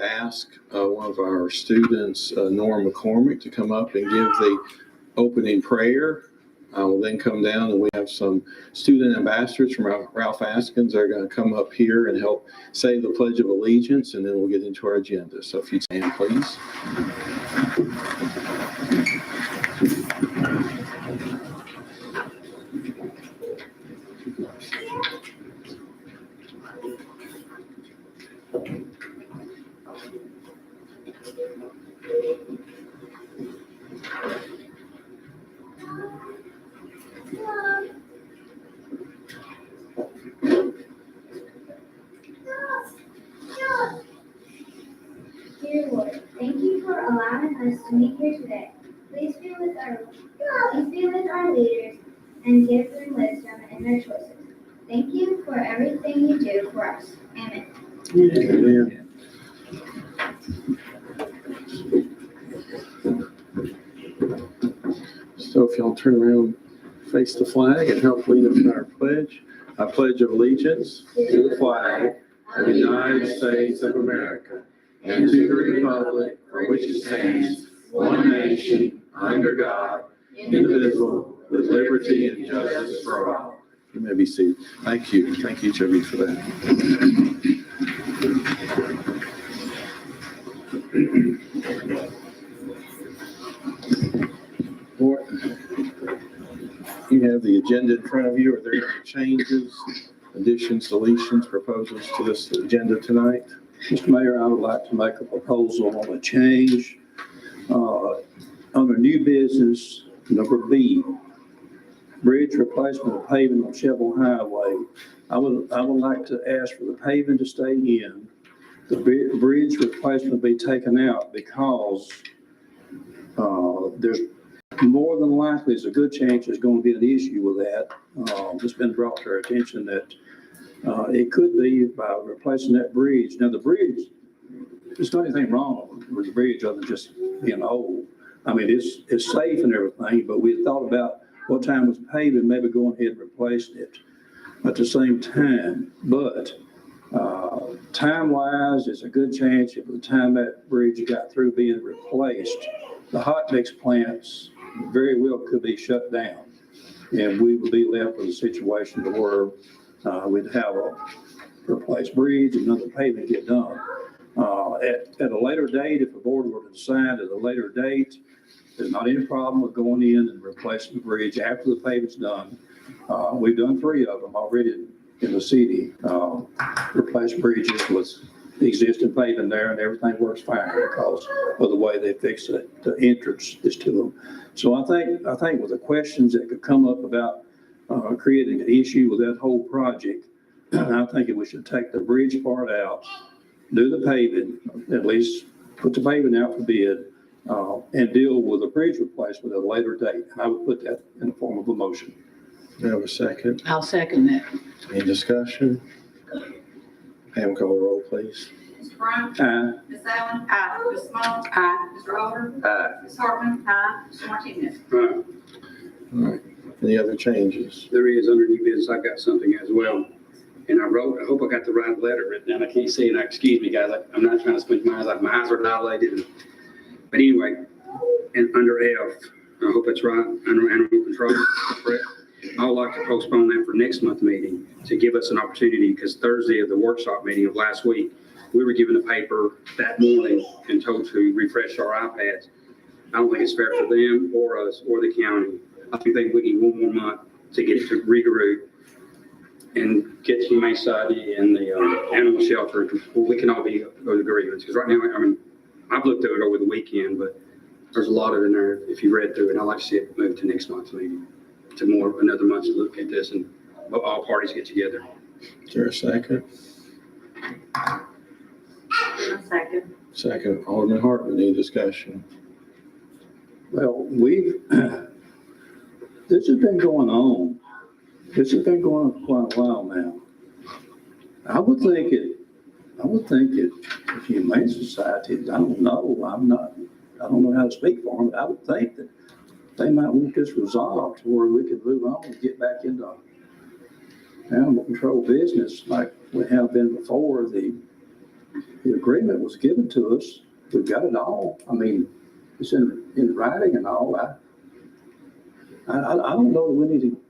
ask one of our students, Norm McCormick, to come up and give the opening prayer. I will then come down and we have some student ambassadors from Ralph Askins. They're going to come up here and help say the Pledge of Allegiance, and then we'll get into our agenda. So if you'd stand, please. Dear Lord, thank you for allowing us to meet here today. Please be with our leaders and give them wisdom in their choices. Thank you for everything you do for us. Amen. Amen. So if y'all turn around, face the flag, and help lead us in our pledge. I pledge allegiance to the flag of the United States of America and to the republic for which it stands, one nation, under God, indivisible, with liberty and justice for all. You may be seated. Thank you. Thank each of you for that. You have the agenda in front of you. Are there any changes, additions, deletions, proposals to this agenda tonight? Mr. Mayor, I would like to make a proposal on a change under new business, number B, bridge replacement of paving on Chevron Highway. I would like to ask for the paving to stay in, the bridge replacement be taken out because there's more than likely, there's a good chance there's going to be an issue with that. It's been brought to our attention that it could be by replacing that bridge. Now, the bridge, there's not anything wrong with the bridge other than just being old. I mean, it's safe and everything, but we thought about what time was paving, maybe going ahead and replacing it at the same time. But time-wise, there's a good chance if by the time that bridge got through being replaced, the hot mix plants very well could be shut down. And we would be left with a situation where we'd have a replaced bridge and another paving get done. At a later date, if the board were to decide at a later date, there's not any problem with going in and replacing the bridge after the paving's done. We've done 3 of them already in the city, replaced bridges with the existing paving there, and everything works fine because of the way they fixed it, the entrance is to them. So I think with the questions that could come up about creating an issue with that whole project, I think we should take the bridge part out, do the paving, at least put the paving out for bid, and deal with a bridge replacement at a later date. And I would put that in the form of a motion. Do you have a second? I'll second that. Any discussion? Pam, call the roll, please. Mr. Brown? Aye. Ms. Allen? Aye. Ms. Small? Aye. Mr. Holder? Aye. Ms. Hartman? Aye. Mr. Martinez? All right. Any other changes? There is under new business, I've got something as well. And I hope I got the right letter written down. I can't see it. Excuse me, guys. I'm not trying to squint my eyes. Like my eyes are dilated. But anyway, and under F, I hope it's right, under animal control, correct? I would like to postpone that for next month's meeting to give us an opportunity, because Thursday of the workshop meeting of last week, we were given a paper that morning and told to refresh our iPads. I don't think it's fair for them or us or the county. I think we need 1 more month to get it to regroup and get Humane Society and the animal shelter. We can all be of agreements, because right now, I mean, I've looked through it over the weekend, but there's a lot of it in there if you read through it. I'd like to see it move to next month's meeting, to another month to look at this and all parties get together. Is there a second? I'll second. Second, Alderman Hartman, any discussion? Well, this has been going on. This has been going on for quite a while now. I would think it, if Humane Society, I don't know how to speak for them, but I would think that they might want this resolved to where we could move on and get back into animal control business like we have been before. The agreement was given to us. We've got it all. I mean, it's in writing and all. I don't know that we need to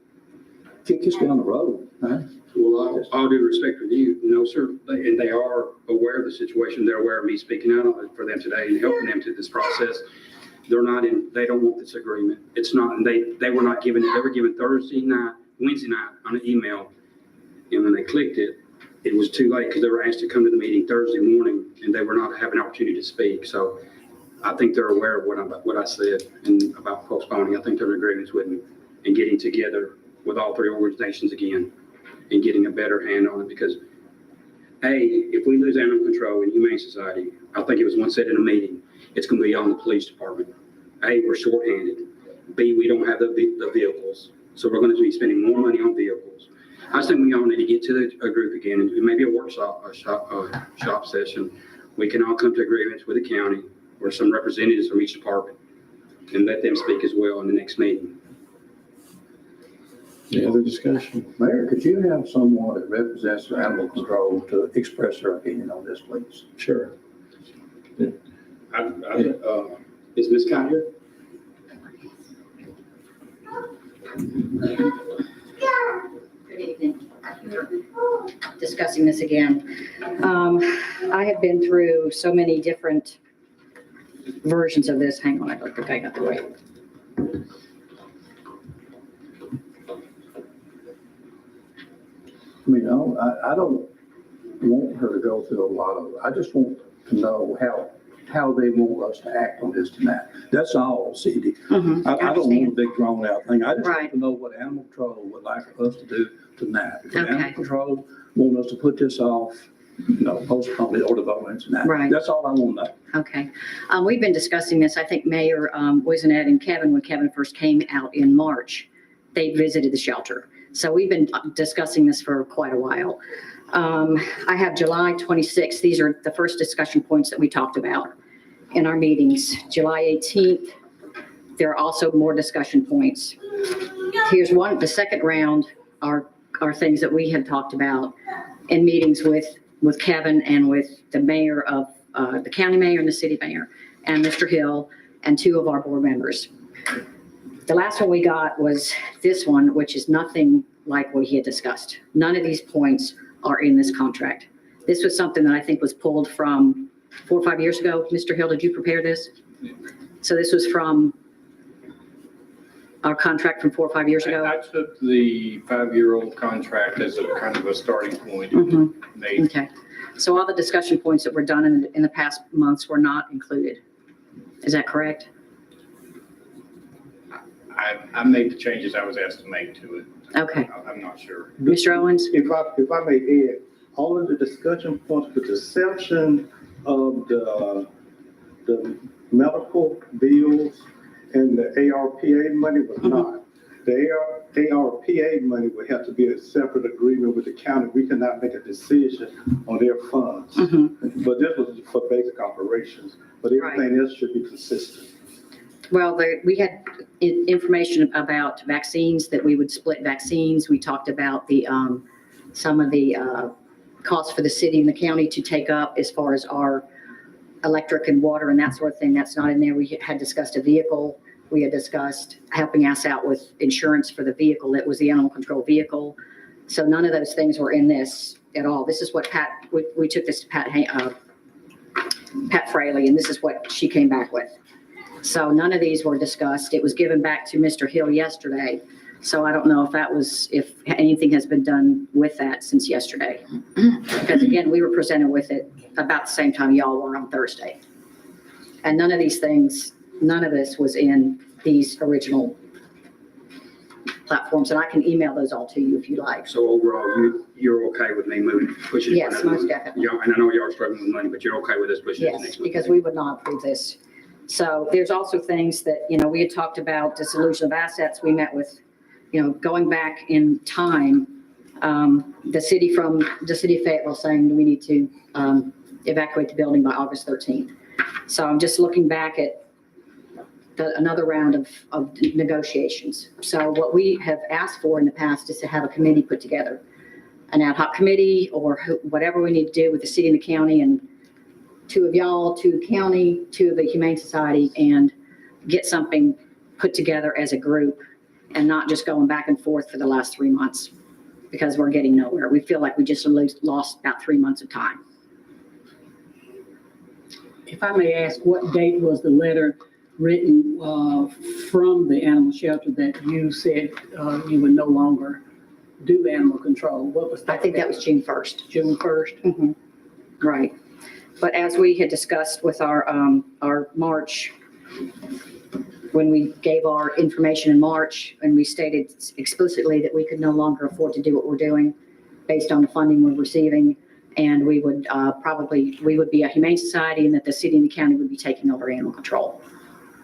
kick this down the road, huh? Well, all due respect for you, no, sir, and they are aware of the situation. They're aware of me speaking out on it for them today and helping them through this process. They don't want this agreement. It's not, and they were not given, they were given Wednesday night on an email. And when they clicked it, it was too late because they were asked to come to the meeting Thursday morning and they were not having an opportunity to speak. So I think they're aware of what I said and about postponing. I think they're in agreement with me and getting together with all three organizations again and getting a better hand on it because if we lose animal control in Humane Society, I think it was once said in a meeting, it's going to be on the police department. We're shorthanded. B, we don't have the vehicles. So we're going to be spending more money on vehicles. I just think we all need to get to a group again and maybe a workshop, a shop session. We can all come to agreements with the county or some representatives from each department and let them speak as well in the next meeting. Any other discussion? Mayor, could you have someone that represents the animal control to express their opinion on this, please? Sure. Is Ms. Scott here? Good evening. Discussing this again. I have been through so many different versions of this. Hang on, I don't think I got the right. I mean, I don't want her to go through a lot of it. I just want to know how they want us to act on this tonight. That's all, CD. I don't want a big drawn out thing. I just want to know what animal control would like us to do tonight. If animal control want us to put this off, postpone it or to vote on it tonight. Right. That's all I want to know. Okay. We've been discussing this. I think Mayor Wisenett and Kevin, when Kevin first came out in March, they visited the shelter. So we've been discussing this for quite a while. I have July 26th. These are the first discussion points that we talked about in our meetings. July 18th, there are also more discussion points. Here's one. The second round are things that we had talked about in meetings with Kevin and with the mayor of the county mayor and the city mayor and Mr. Hill and two of our board members. The last one we got was this one, which is nothing like what he had discussed. None of these points are in this contract. This was something that I think was pulled from 4 or 5 years ago. Mr. Hill, did you prepare this? So this was from our contract from 4 or 5 years ago? I took the 5-year-old contract as a kind of a starting point. Okay. So all the discussion points that were done in the past months were not included. Is that correct? I made the changes I was asked to make to it. Okay. I'm not sure. Mr. Owens? If I may add, all of the discussion points with the exception of the medical bills and the ARPA money was not. The ARPA money would have to be a separate agreement with the county. We cannot make a decision on their funds. But this was for basic operations, but everything else should be consistent. Well, we had information about vaccines, that we would split vaccines. We talked about the some of the costs for the city and the county to take up as far as our electric and water and that sort of thing. That's not in there. We had discussed a vehicle. We had discussed helping us out with insurance for the vehicle. That was the animal control vehicle. So none of those things were in this at all. This is what we took this to Pat Fraley, and this is what she came back with. So none of these were discussed. It was given back to Mr. Hill yesterday. So I don't know if anything has been done with that since yesterday. Because again, we were presented with it about the same time y'all were on Thursday. And none of this was in these original platforms. And I can email those all to you if you like. So overall, you're okay with me pushing it? Yes, most definitely. And I know you are struggling with money, but you're okay with us pushing it next Yes, month? because we would not approve this. So there's also things that, we had talked about dissolution of assets. We met with, going back in time, the city of Fayetteville saying we need to evacuate the building by August 13th. So I'm just looking back at another round of negotiations. So what we have asked for in the past is to have a committee put together. an ad hoc committee or whatever we need to do with the city and the county, and 2 of y'all, 2 of the county, 2 of the Humane Society, and get something put together as a group and not just going back and forth for the last 3 months because we're getting nowhere. We feel like we just lost about 3 months of time. If I may ask, what date was the letter written from the animal shelter that you said you would no longer do animal control? What was that? I think that was June 1st. June 1st? Mhm. Right. But as we had discussed with our March, when we gave our information in March, and we stated explicitly that we could no longer afford to do what we're doing based on the funding we're receiving, and we would we would be a humane society, and that the city and the county would be taking over animal control.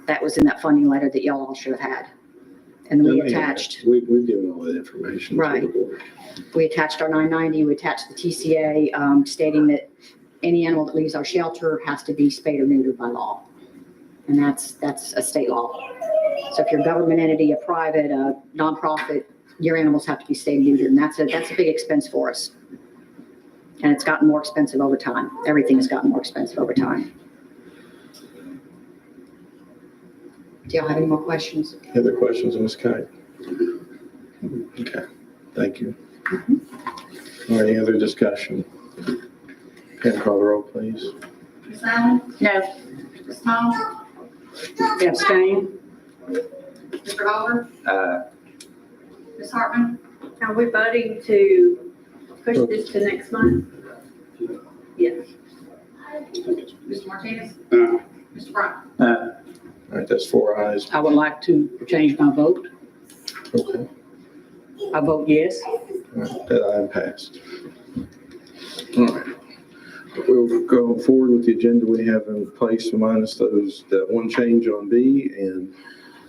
That was in that funding letter that y'all all should have had. And then we attached. We've given all that information to Right. the board. We attached our 990, we attached the TCA stating that any animal that leaves our shelter has to be spayed or neutered by law. And that's a state law. So if you're a government entity, a private, a nonprofit, your animals have to be spayed and neutered. And that's a big expense for us. And it's gotten more expensive over time. Everything has gotten more expensive over time. Do y'all have any more questions? Any other questions on Ms. Kite? Okay, thank you. Or any other discussion? Can I call the roll, please? Ms. Allen? No. Ms. Small? Abstain? Mr. Oliver? Ms. Hartman? Are we voting to push this to next month? Yes. Mr. Martinez? Uh, Mr. Brown? All right, that's 4 ayes. I would like to change my vote. Okay, I vote yes. all right, that item passed. All right. We'll go forward with the agenda we have in place, minus that one change on B, and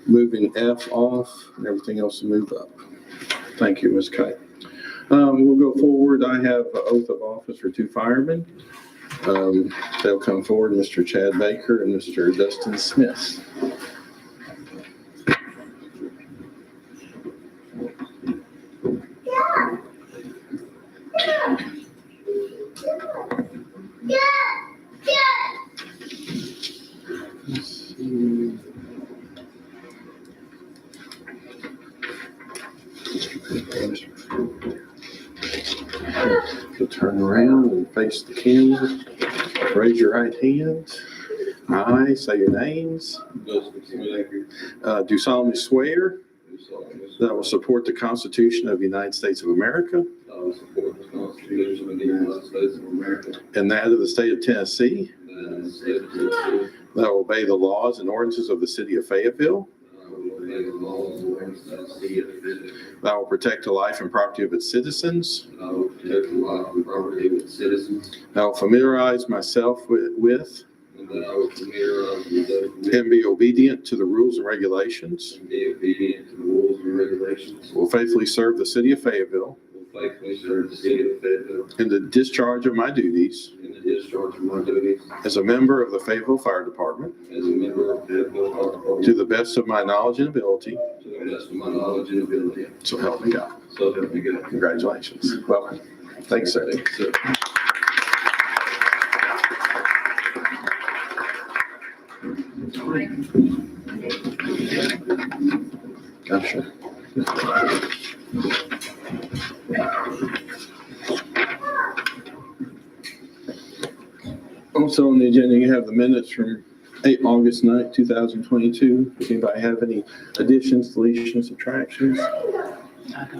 moving F off, and everything else to move up. Thank you, Ms. Kite. We'll go forward. I have an oath of office for 2 firemen. They'll come forward, Mr. Chad Baker and Mr. Dustin Smith. Let's see. You'll turn around and face the camera. Raise your right hand. I say your names. Do solemnly swear that I will support the Constitution of the United States of America I will support the Constitution of the United States of America and that of the state of Tennessee. and the state of Tennessee. That I will obey the laws and ordinances of the city of Fayetteville. I will obey the laws and ordinances of the city of Fayetteville. That I will protect the life and property of its citizens. I will protect the life and property of its citizens. That I will familiarize myself with And that I will familiarize myself with and be obedient to the rules and regulations. and be obedient to the rules and regulations. Will faithfully serve the city of Fayetteville Will faithfully serve the city of Fayetteville in the discharge of my duties in the discharge of my duties as a member of the Fayetteville Fire Department as a member of the Fayetteville Fire to Department the best of my knowledge and ability. to the best of my knowledge and ability. So help me God. So help me God. Congratulations. Welcome. Thanks, sir. Thank you, sir. Gotcha. Also on the agenda, you have the minutes from August 9th, 2022. Does anybody have any additions, deletions, subtractions?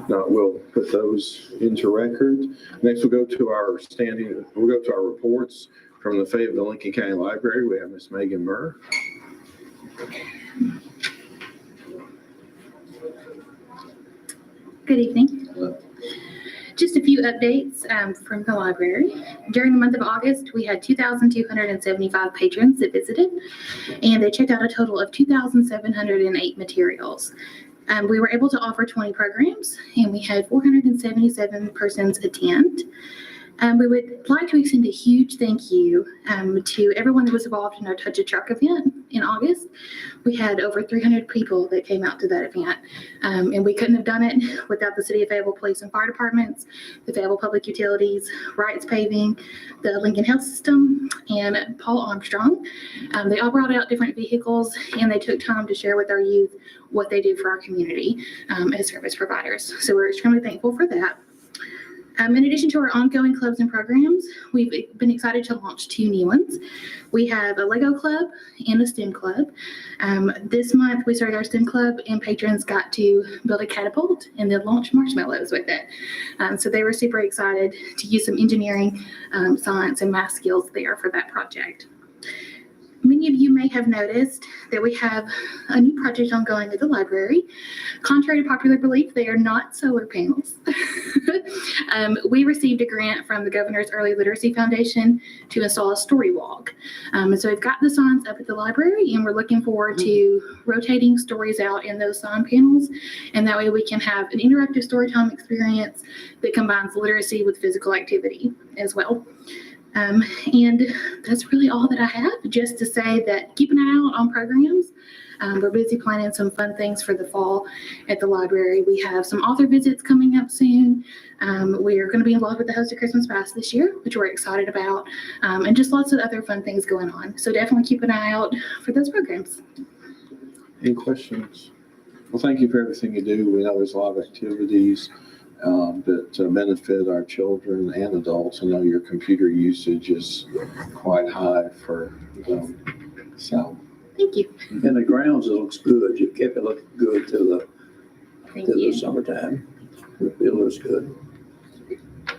No, we'll put those into record. Next, we'll go to our reports from the Fayetteville Lincoln County Library. We have Miss Megan Murr. Good evening. Just a few updates from the library. During the month of August, we had 2,275 patrons that visited, and they checked out a total of 2,708 materials. We were able to offer 20 programs, and we had 477 persons attend. We would like to extend a huge thank you to everyone that was involved in our Touch a Truck event. in August. We had over 300 people that came out to that event. And we couldn't have done it without the City of Fayetteville Police and Fire Departments, the Fayetteville Public Utilities, Wrights Paving, the Lincoln Health System, and Paul Armstrong. They all brought out different vehicles, and they took time to share with our youth what they do for our community as service providers. So we're extremely thankful for that. In addition to our ongoing clubs and programs, we've been excited to launch 2 new ones. We have a Lego club and a STEM club. This month, we started our STEM club, and patrons got to build a catapult and then launch marshmallows with it. So they were super excited to use some engineering, science, and math skills there for that project. Many of you may have noticed that we have a new project ongoing at the library. Contrary to popular belief, they are not solar panels. We received a grant from the Governor's Early Literacy Foundation to install a story walk. And so we've got the signs up at the library, and we're looking forward to rotating stories out in those sign panels. And that way we can have an interactive storytime experience that combines literacy with physical activity as well. And that's really all that I have, just to say that keep an eye out on programs. We're busy planning some fun things for the fall at the library. We have some author visits coming up soon. We are going to be involved with the Host of Christmas Past this year, which we're excited about, and just lots of other fun things going on. So definitely keep an eye out for those programs. Any questions? Well, thank you for everything you do. We know there's a lot of activities that benefit our children and adults. I know your computer usage is quite high for them. So. Thank you. And the grounds, it looks good. You kept it looking good till Thank the you. summertime. It looks good.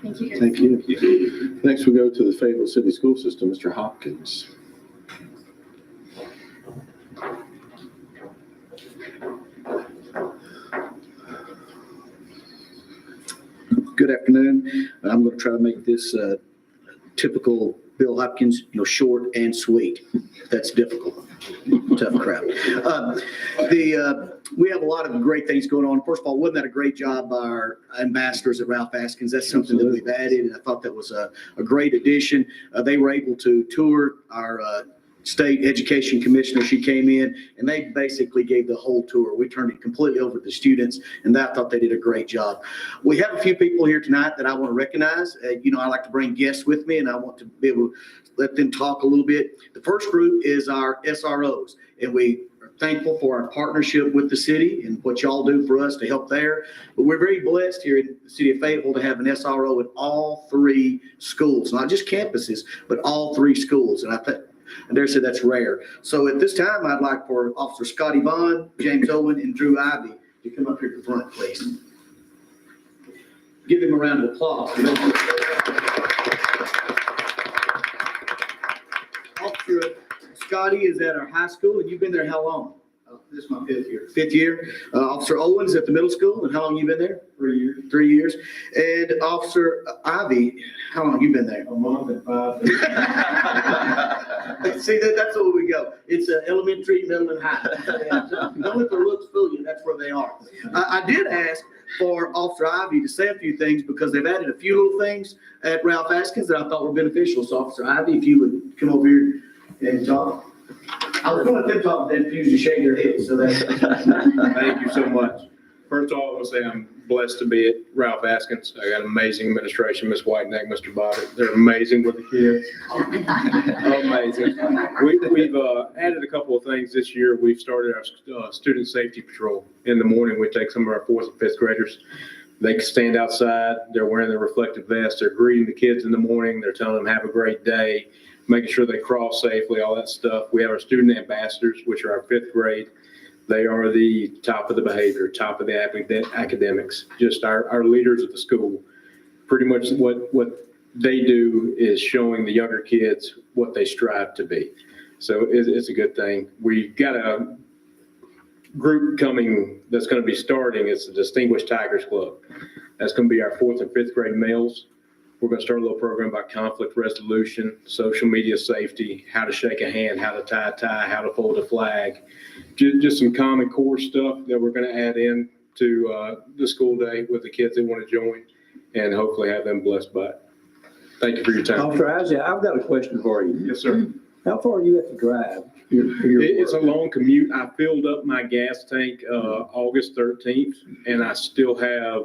Thank you. Thank you. Next, we go to the Fayetteville City School System, Mr. Hopkins. Good afternoon. I'm going to try to make this typical Bill Hopkins, short and sweet. That's difficult. Tough crowd. We have a lot of great things going on. First of all, wasn't that a great job by our ambassadors at Ralph Askins? That's something that we've added, and I thought that was a great addition. They were able to tour our state education commissioner. She came in and they basically gave the whole tour. We turned it completely over to the students, and I thought they did a great job. We have a few people here tonight that I want to recognize. I like to bring guests with me, and I want to be able to let them talk a little bit. The first group is our SROs, and we are thankful for our partnership with the city and what y'all do for us to help there. But we're very blessed here in the city of Fayetteville to have an SRO in all 3 schools, not just campuses, but all 3 schools. And I dare say that's rare. So at this time, I'd like for Officer Scotty Vaughn, James Owen, and Drew Ivy to come up here to the front, please. Give them a round of applause. Officer Scotty is at our high school, and you've been there how long? This is my 5th year. 5th year. Officer Owens at the middle school, and how long you been there? 3 years. 3 years. And Officer Ivy, how long you been there? A month and 5 days. See, that's where we go. It's elementary, middle, and high. Don't let the looks fool you. That's where they are. I did ask for Officer Ivy to say a few things because they've added a few little things at Ralph Askins that I thought were beneficial. So Officer Ivy, if you would come over here and talk. I was going to let them talk, but then refused to shake their heads. So that's. Thank you so much. First of all, I want to say I'm blessed to be at Ralph Askins. I got amazing administration, Ms. Whiteneck, Mr. Bobbitt. They're amazing with the kids. Amazing. We've added a couple of things this year. We've started our student safety patrol. In the morning, we take some of our 4th and 5th graders. They can stand outside. They're wearing their reflective vests. They're greeting the kids in the morning. They're telling them have a great day, making sure they cross safely, all that stuff. We have our student ambassadors, which are our 5th grade. They are the top of the behavior, top of the academics, just our leaders at the school. Pretty much what they do is showing the younger kids what they strive to be. So it's a good thing. We've got a group coming that's going to be starting. It's the Distinguished Tigers Club. That's going to be our 4th and 5th grade males. We're going to start a little program about conflict resolution, social media safety, how to shake a hand, how to tie a tie, how to fold a flag. Just some common core stuff that we're going to add in to the school day with the kids that want to join and hopefully have them blessed by it. Thank you for your time. Officer Isaac, I've got a question for you. Yes, sir. How far do you have to drive? Your It's a work? long commute. I filled up my gas tank, August 13th, and I still have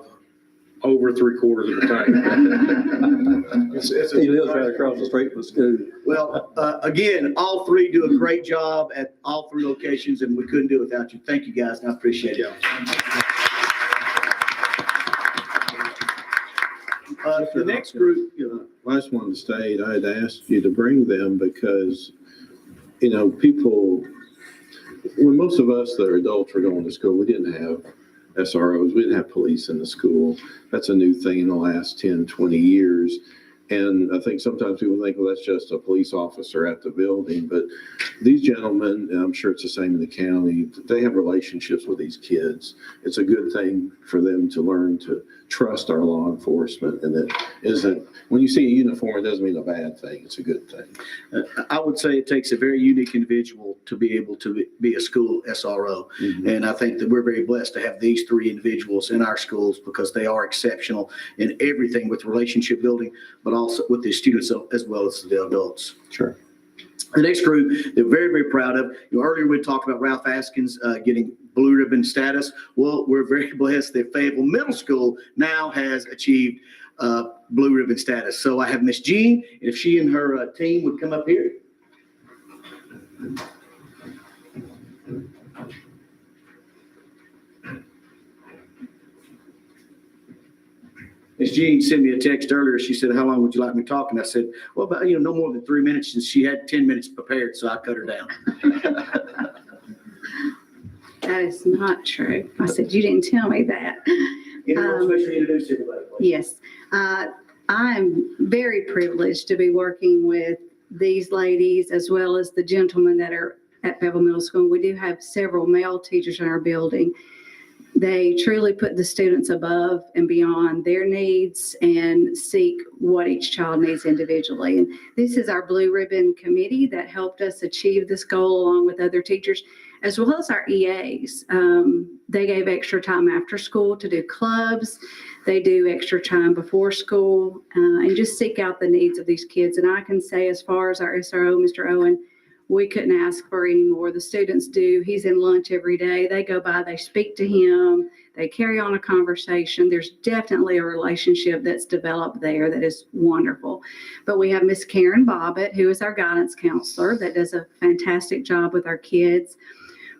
over 3/4 of the tank. It's He lives right across the street from the school. Well, again, all three do a great job at all three locations, and we couldn't do it without you. Thank you, guys, and I appreciate it. The next group, I just wanted to state, I had asked you to bring them because, people, when most of us that are adults were going to school, we didn't have SROs, we didn't have police in the school. That's a new thing in the last 10, 20 years. And I think sometimes people think, well, that's just a police officer at the building. But these gentlemen, and I'm sure it's the same in the county, they have relationships with these kids. It's a good thing for them to learn to trust our law enforcement. And that isn't, when you see a uniform, it doesn't mean a bad thing. It's a good thing. I would say it takes a very unique individual to be able to be a school SRO. Mm-hmm. And I think that we're very blessed to have these three individuals in our schools because they are exceptional in everything with relationship building, but also with the students as well as the adults. Sure. The next group they're very, very proud of. Earlier we talked about Ralph Askins getting blue ribbon status. Well, we're very blessed that Fayetteville Middle School now has achieved blue ribbon status. So I have Miss Jean, and if she and her team would come up here. Miss Jean sent me a text earlier. She said, how long would you like me talking? I said, well, about, no more than 3 minutes. And she had 10 minutes prepared, so I cut her down. That is not true. I said, you didn't tell me that. Make sure you introduce everybody, please. Yes. I'm very privileged to be working with these ladies as well as the gentlemen that are at Fayetteville Middle School. We do have several male teachers in our building. They truly put the students above and beyond their needs and seek what each child needs individually. And this is our Blue Ribbon Committee that helped us achieve this goal along with other teachers, as well as our EAs. They gave extra time after school to do clubs. They do extra time before school and just seek out the needs of these kids. And I can say as far as our SRO, Mr. Owen, we couldn't ask for any more. The students do. He's in lunch every day. They go by, they speak to him, they carry on a conversation. There's definitely a relationship that's developed there that is wonderful. But we have Miss Karen Bobbitt, who is our guidance counselor that does a fantastic job with our kids.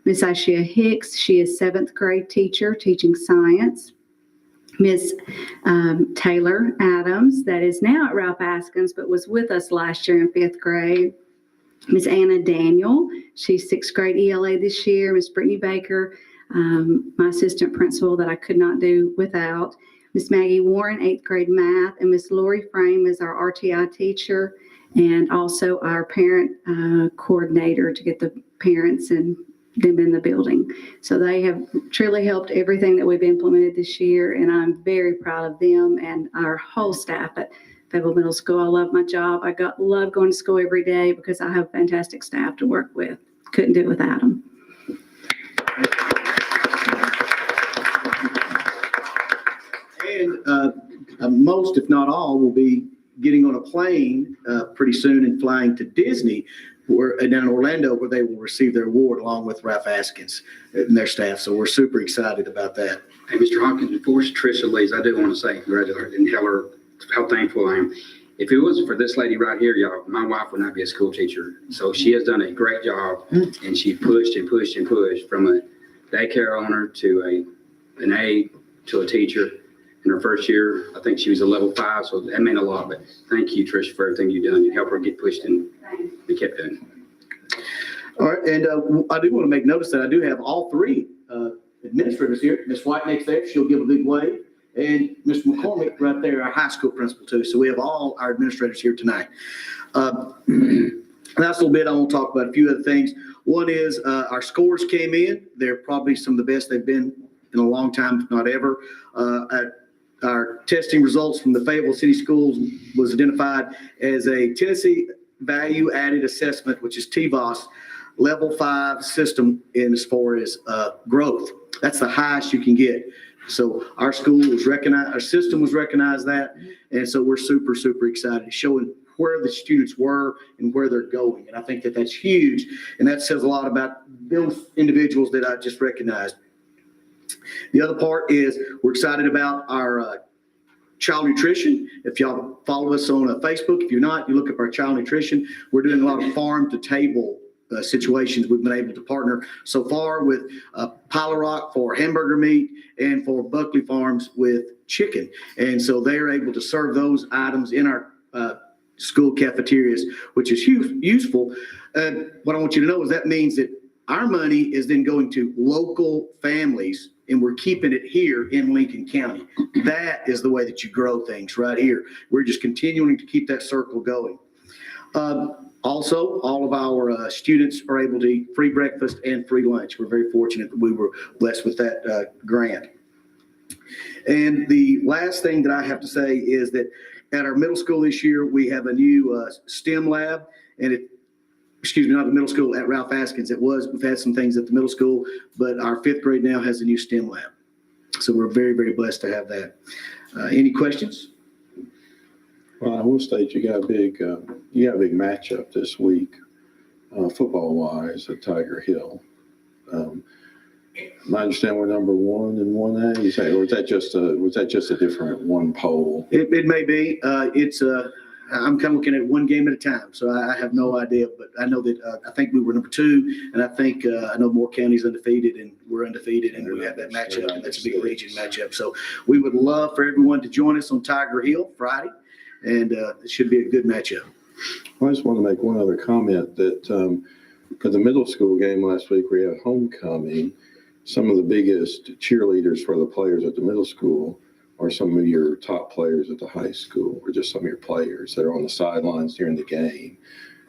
Miss Ashia Hicks, she is 7th grade teacher teaching science. Miss Taylor Adams, that is now at Ralph Askins, but was with us last year in 5th grade. Miss Anna Daniel, she's 6th grade ELA this year. Miss Brittany Baker, my assistant principal that I could not do without. Miss Maggie Warren, 8th grade math, and Miss Lori Frame is our RTI teacher and also our parent coordinator to get the parents and them in the building. So they have truly helped everything that we've implemented this year, and I'm very proud of them and our whole staff at Fayetteville Middle School. I love my job. Love going to school every day because I have fantastic staff to work with. Couldn't do it without them. And most, if not all, will be getting on a plane pretty soon and flying to Disney down in Orlando, where they will receive their award along with Ralph Askins and their staff. So we're super excited about that. Hey, Mr. Hawkins, before Tricia leaves, I do want to say congratulations and tell her how thankful I am. If it wasn't for this lady right here, y'all, my wife would not be a school teacher. So she has done a great job, and she pushed and pushed and pushed from a daycare owner to an aide to a teacher. In her first year, I think she was a level 5, so that meant a lot. But thank you, Tricia, for everything you've done. You helped her get pushed and we kept doing. All right, and I do want to make notice that I do have all three administrators here. Ms. Whiteneck's there, she'll give a big wave. And Mr. McCormick right there, our high school principal too. So we have all our administrators here tonight. Last little bit, I want to talk about a few other things. One is our scores came in. They're probably some of the best they've been in a long time, if not ever. Our testing results from the Fayetteville City Schools was identified as a Tennessee Value Added Assessment, which is TVAS, level 5 system in as far as growth. That's the highest you can get. So our school was recognized, our system was recognized that. And so we're super, super excited, showing where the students were and where they're going. And I think that that's huge. And that says a lot about those individuals that I just recognized. The other part is we're excited about our child nutrition. If y'all follow us on Facebook, if you're not, you look up our child nutrition. We're doing a lot of farm to table situations. We've been able to partner so far with Pile Rock for hamburger meat and for Buckley Farms with chicken. And so they're able to serve those items in our school cafeterias, which is useful. What I want you to know is that means that our money is then going to local families, and we're keeping it here in Lincoln County. That is the way that you grow things right here. We're just continuing to keep that circle going. Also, all of our students are able to eat free breakfast and free lunch. We're very fortunate that we were blessed with that grant. And the last thing that I have to say is that at our middle school this year, we have a new STEM lab, and not the middle school, at Ralph Askins. We've had some things at the middle school, but our 5th grade now has a new STEM lab. So we're very, very blessed to have that. Any questions? Well, I will state you got a big matchup this week, football wise, at Tiger Hill. I understand we're number 1 in 1A. You say, or was that just a different one poll? It may be. I'm kind of looking at one game at a time, so I have no idea. But I know that I think we were number 2, and I think I know Moore County's undefeated, and we're undefeated, and we have that matchup, and that's a big region matchup. So we would love for everyone to join us on Tiger Hill Friday, and it should be a good matchup. Well, I just want to make one other comment that for the middle school game last week, we had homecoming. Some of the biggest cheerleaders for the players at the middle school are some of your top players at the high school, or just some of your players that are on the sidelines during the game,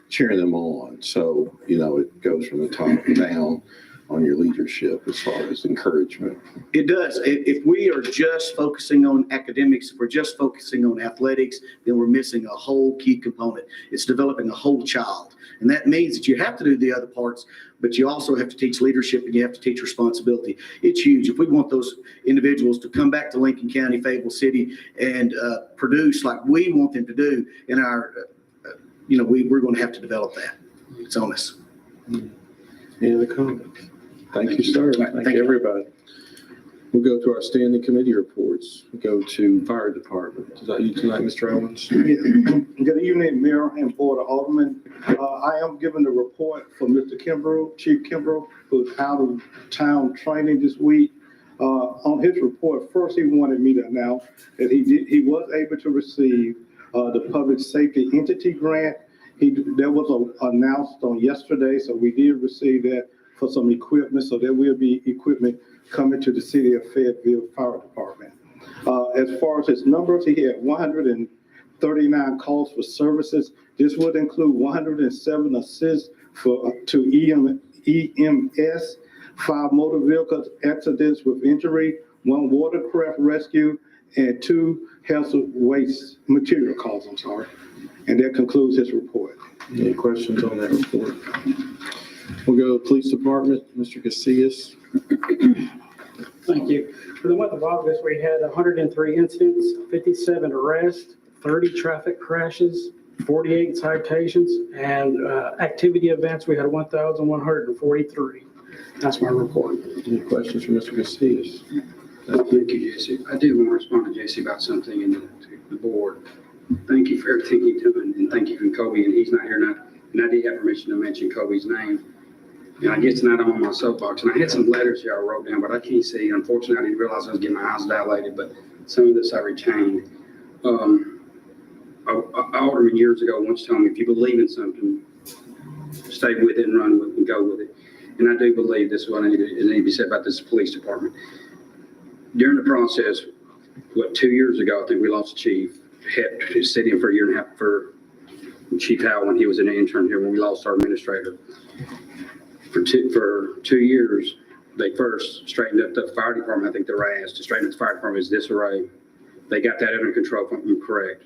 cheering them on. So, it goes from the top down on your leadership as far as encouragement. It does. If we are just focusing on academics, if we're just focusing on athletics, then we're missing a whole key component. It's developing a whole child. And that means that you have to do the other parts, but you also have to teach leadership and you have to teach responsibility. It's huge. If we want those individuals to come back to Lincoln County, Fayetteville City, and produce like we want them to do in our, we're going to have to develop that. It's on us. Any other comments? Thank you, sir. Thank you, everybody. We'll go to our standing committee reports. We'll go to Fire Department. Is that you tonight, Mr. Owens? Good evening, Mayor and Board of Aldermen. I am giving the report for Mr. Kimbrough, Chief Kimbrough, who's out of town training this week. On his report, first he wanted me to announce that he was able to receive the Public Safety Entity Grant. That was announced on yesterday, so we did receive that for some equipment. So there will be equipment coming to the City of Fayetteville Fire Department. As far as his numbers, he had 139 calls for services. This would include 107 assists to EMS, 5 motor vehicle accidents with injury, 1 watercraft rescue, and 2 hazardous waste material calls, And that concludes his report. Any questions on that report? We'll go to Police Department, Mr. Casillas. Thank you. For the month of August, we had 103 incidents, 57 arrests, 30 traffic crashes, 48 citations, and activity events, we had 1,143. That's my report. Any questions for Mr. Casillas? Thank you, Jesse. I do want to respond to Jesse about something in the board. Thank you for everything you're doing, and thank you for Kobe, and he's not here now. And I did have permission to mention Kobe's name. And I guess tonight I'm on my soapbox, and I had some letters here I wrote down, but I can't see. Unfortunately, I didn't realize I was getting my eyes dilated, but some of this I retained. An alderman years ago once told me, if you believe in something, stay with it and run with it and go with it. And I do believe this is what I need to be said about this police department. During the process, 2 years ago, I think we lost the chief. Had sitting in for a year and a half for Chief Howell when he was an intern here when we lost our administrator. For 2 years, they first straightened up the fire department. I think they were asked to straighten up the fire department is disarray. They got that under control, if I'm correct.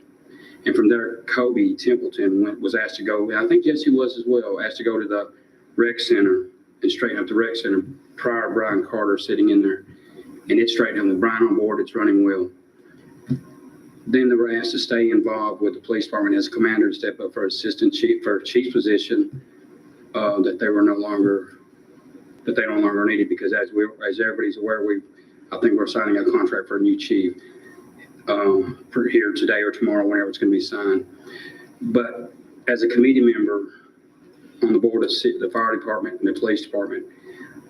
And from there, Kobe Templeton was asked to go, I think Jesse was as well, asked to go to the rec center and straighten up the rec center prior to Brian Carter sitting in there. And it's straightened up with Brian on board, it's running well. Then they were asked to stay involved with the police department as commander, to step up for assistant chief, for chief's position, that they no longer needed, because as everybody's aware, I think we're signing a contract for a new chief for here today or tomorrow, whenever it's going to be signed. But as a committee member on the board of the fire department and the police department,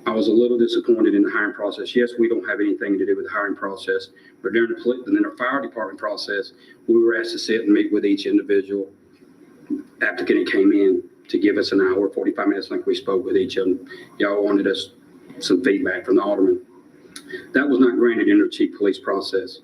I was a little disappointed in the hiring process. Yes, we don't have anything to do with the hiring process, but during the fire department process, we were asked to sit and meet with each individual applicant that came in to give us an hour, 45 minutes, like we spoke with each of them. Y'all wanted us some feedback from the alderman. That was not granted in the chief police process.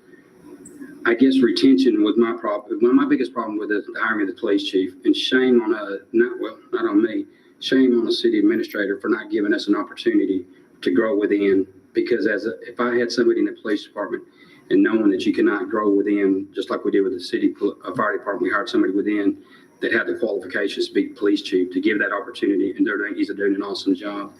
I guess retention was my problem. One of my biggest problem with the hiring of the police chief, and shame on not on me, shame on the city administrator for not giving us an opportunity to grow within. Because if I had somebody in the police department and knowing that you cannot grow within, just like we did with the city fire department, we hired somebody within that had the qualifications to be police chief, to give that opportunity, and he's doing an awesome job.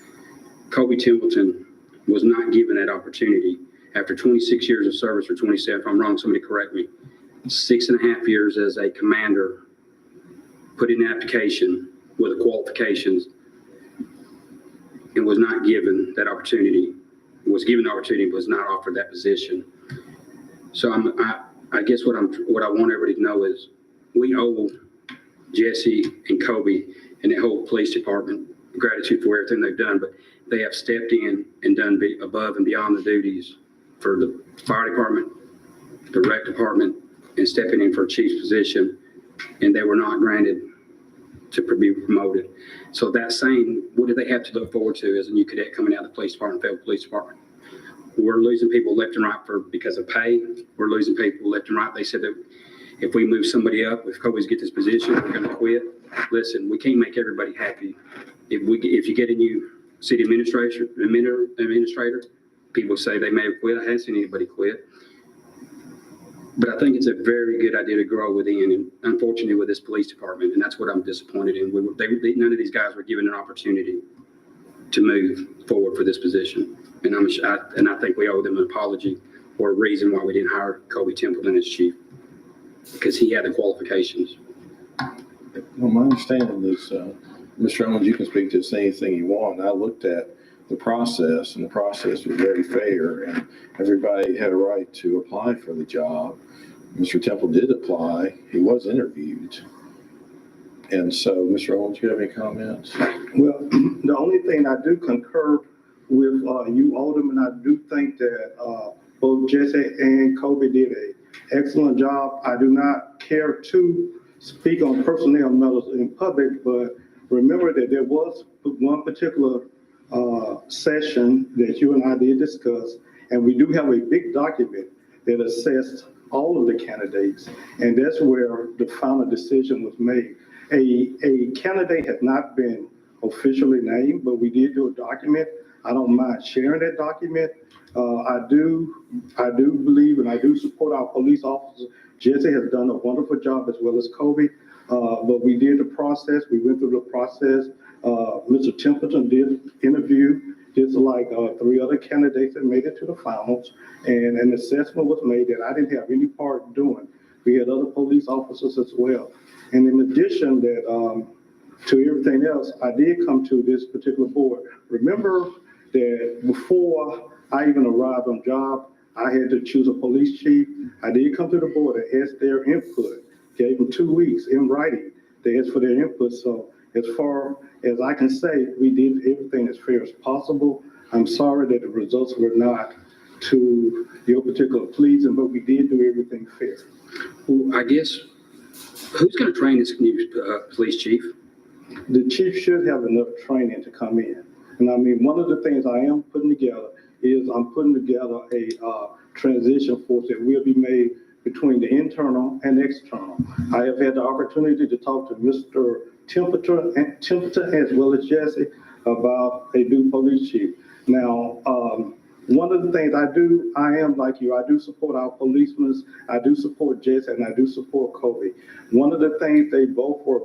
Kobe Templeton was not given that opportunity. After 26 years of service, or 27, if I'm wrong, somebody correct me, 6.5 years as a commander, put in an application with the qualifications, and was not given that opportunity, was given the opportunity, but was not offered that position. So I guess what I want everybody to know is we owe Jesse and Kobe and the whole police department gratitude for everything they've done, but they have stepped in and done above and beyond the duties for the fire department, the rec department, and stepping in for a chief's position, and they were not granted to be promoted. So that saying, what do they have to look forward to as a new cadet coming out of the police department, Fayetteville Police Department? We're losing people left and right because of pay. We're losing people left and right. They said that if we move somebody up, if Kobe's get this position, we're going to quit. Listen, we can't make everybody happy. If you get a new city administrator, people say they may have quit. I haven't seen anybody quit. But I think it's a very good idea to grow within, and unfortunately with this police department, and that's what I'm disappointed in. None of these guys were given an opportunity to move forward for this position. And I think we owe them an apology or a reason why we didn't hire Kobe Templeton as chief, because he had the qualifications. Well, my understanding is, Mr. Owens, you can speak to anything you want. I looked at the process, and the process was very fair, and everybody had a right to apply for the job. Mr. Temple did apply. He was interviewed. And so, Mr. Owens, do you have any comments? Well, the only thing I do concur with you, Alderman, I do think that both Jesse and Kobe did an excellent job. I do not care to speak on personnel matters in public, but remember that there was one particular session that you and I did discuss, and we do have a big document that assessed all of the candidates, and that's where the final decision was made. A candidate has not been officially named, but we did do a document. I don't mind sharing that document. I do believe and I do support our police officers. Jesse has done a wonderful job, as well as Kobe. But we did the process. We went through the process. Mr. Templeton did interview, just like 3 other candidates that made it to the finals. And an assessment was made that I didn't have any part doing. We had other police officers as well. And in addition to everything else, I did come to this particular board. Remember that before I even arrived on job, I had to choose a police chief. I did come to the board and ask their input. Gave them 2 weeks in writing. They asked for their input. So as far as I can say, we did everything as fair as possible. I'm sorry that the results were not to your particular pleasing, but we did do everything fair. Well, I guess, who's going to train this new police chief? The chief should have enough training to come in. And I mean, one of the things I am putting together is I'm putting together a transition force that will be made between the internal and external. I have had the opportunity to talk to Mr. Templeton as well as Jesse about a new police chief. Now, one of the things I am like you, I do support our policemen, I do support Jesse, and I do support Kobe. One of the things they both were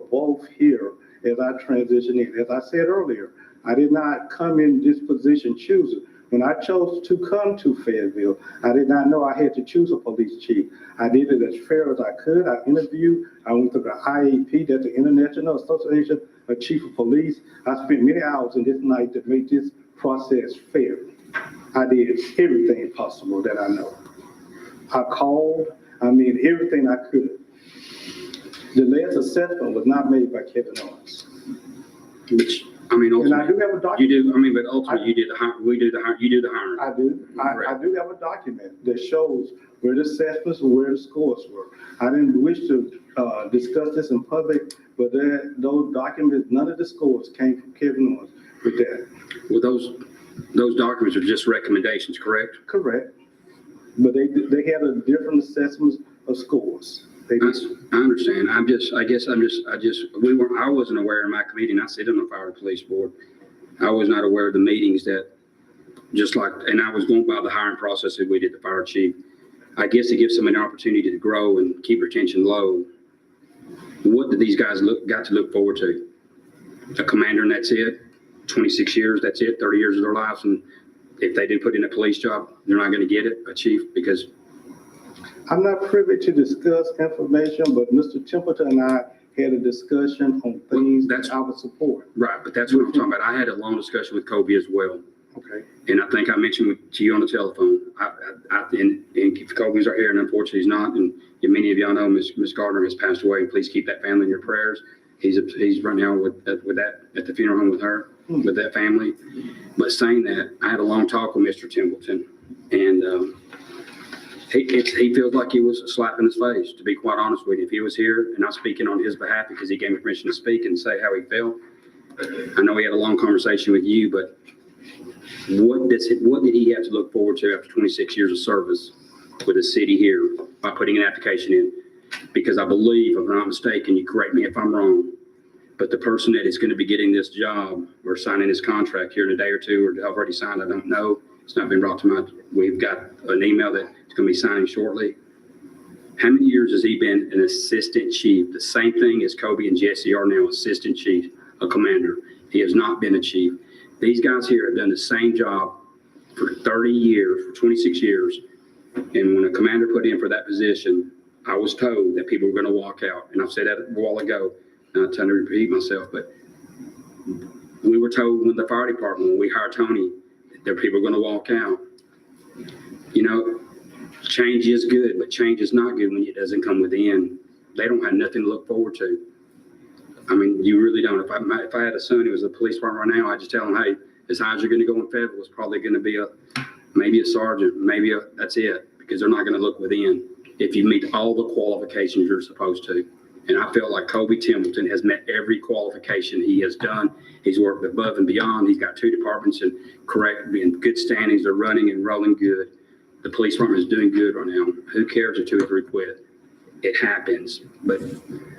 here as I transition in. As I said earlier, I did not come in this position choosing. When I chose to come to Fayetteville, I did not know I had to choose a police chief. I did it as fair as I could. I interviewed. I went through the IAP, that's the International Association of Chief of Police. I spent many hours in this night to make this process fair. I did everything possible that I know. I called, I mean, everything I could. The last assessment was not made by Kevin Owens. Which, I mean, And I ultimately, do have a you document. do, I mean, but ultimately, you did the hire, we do the hire, you do the hiring. I do. I do have a document that shows where the assessments and where the scores were. I didn't wish to discuss this in public, but those documents, none of the scores came from Kevin Owens with that. Well, those documents are just recommendations, correct? Correct. But they had a different assessments of scores. They did. I understand. I wasn't aware in my committee, and I sit on the fire and police board. I was not aware of the meetings that, and I was going by the hiring process that we did the fire chief. I guess it gives them an opportunity to grow and keep retention low. What did these guys got to look forward to? A commander and that's it? 26 years, that's it? 30 years of their lives? And if they didn't put in a police job, they're not going to get it, a chief, because I'm not privy to discuss information, but Mr. Templeton and I had a discussion on things that I would support. right, but that's what I'm talking about. I had a long discussion with Kobe as well. Okay. And I think I mentioned to you on the telephone, and if Kobe's right here, and unfortunately he's not, and many of y'all know Miss Gardner has passed away, and please keep that family in your prayers. He's right now with that, at the funeral home with her, with that family. But saying that, I had a long talk with Mr. Templeton, and he feels like it was a slap in his face, to be quite honest with you. If he was here, and I'm speaking on his behalf because he gave me permission to speak and say how he felt. I know he had a long conversation with you, but what did he have to look forward to after 26 years of service with the city here by putting an application in? Because I believe, if I'm not mistaken, you correct me if I'm wrong, but the person that is going to be getting this job or signing his contract here in a day or two, or already signed, I don't know. It's not been brought to my, we've got an email that it's going to be signing shortly. How many years has he been an assistant chief? The same thing as Kobe and Jesse are now, assistant chief, a commander. He has not been a chief. These guys here have done the same job for 30 years, for 26 years. And when a commander put in for that position, I was told that people were going to walk out. And I've said that a while ago, not trying to repeat myself, but we were told when the fire department, when we hired Tony, that people are going to walk out. You know, change is good, but change is not good when it doesn't come within. They don't have nothing to look forward to. I mean, you really don't. If I had a son who was a police department right now, I'd just tell him, hey, as high as you're going to go in Fayetteville, it's probably going to be maybe a sergeant, that's it, because they're not going to look within if you meet all the qualifications you're supposed to. And I feel like Kobe Templeton has met every qualification he has done. He's worked above and beyond. He's got 2 departments in good standings. They're running and rolling good. The police department is doing good right now. Who cares if 2 or 3 quit? It happens. But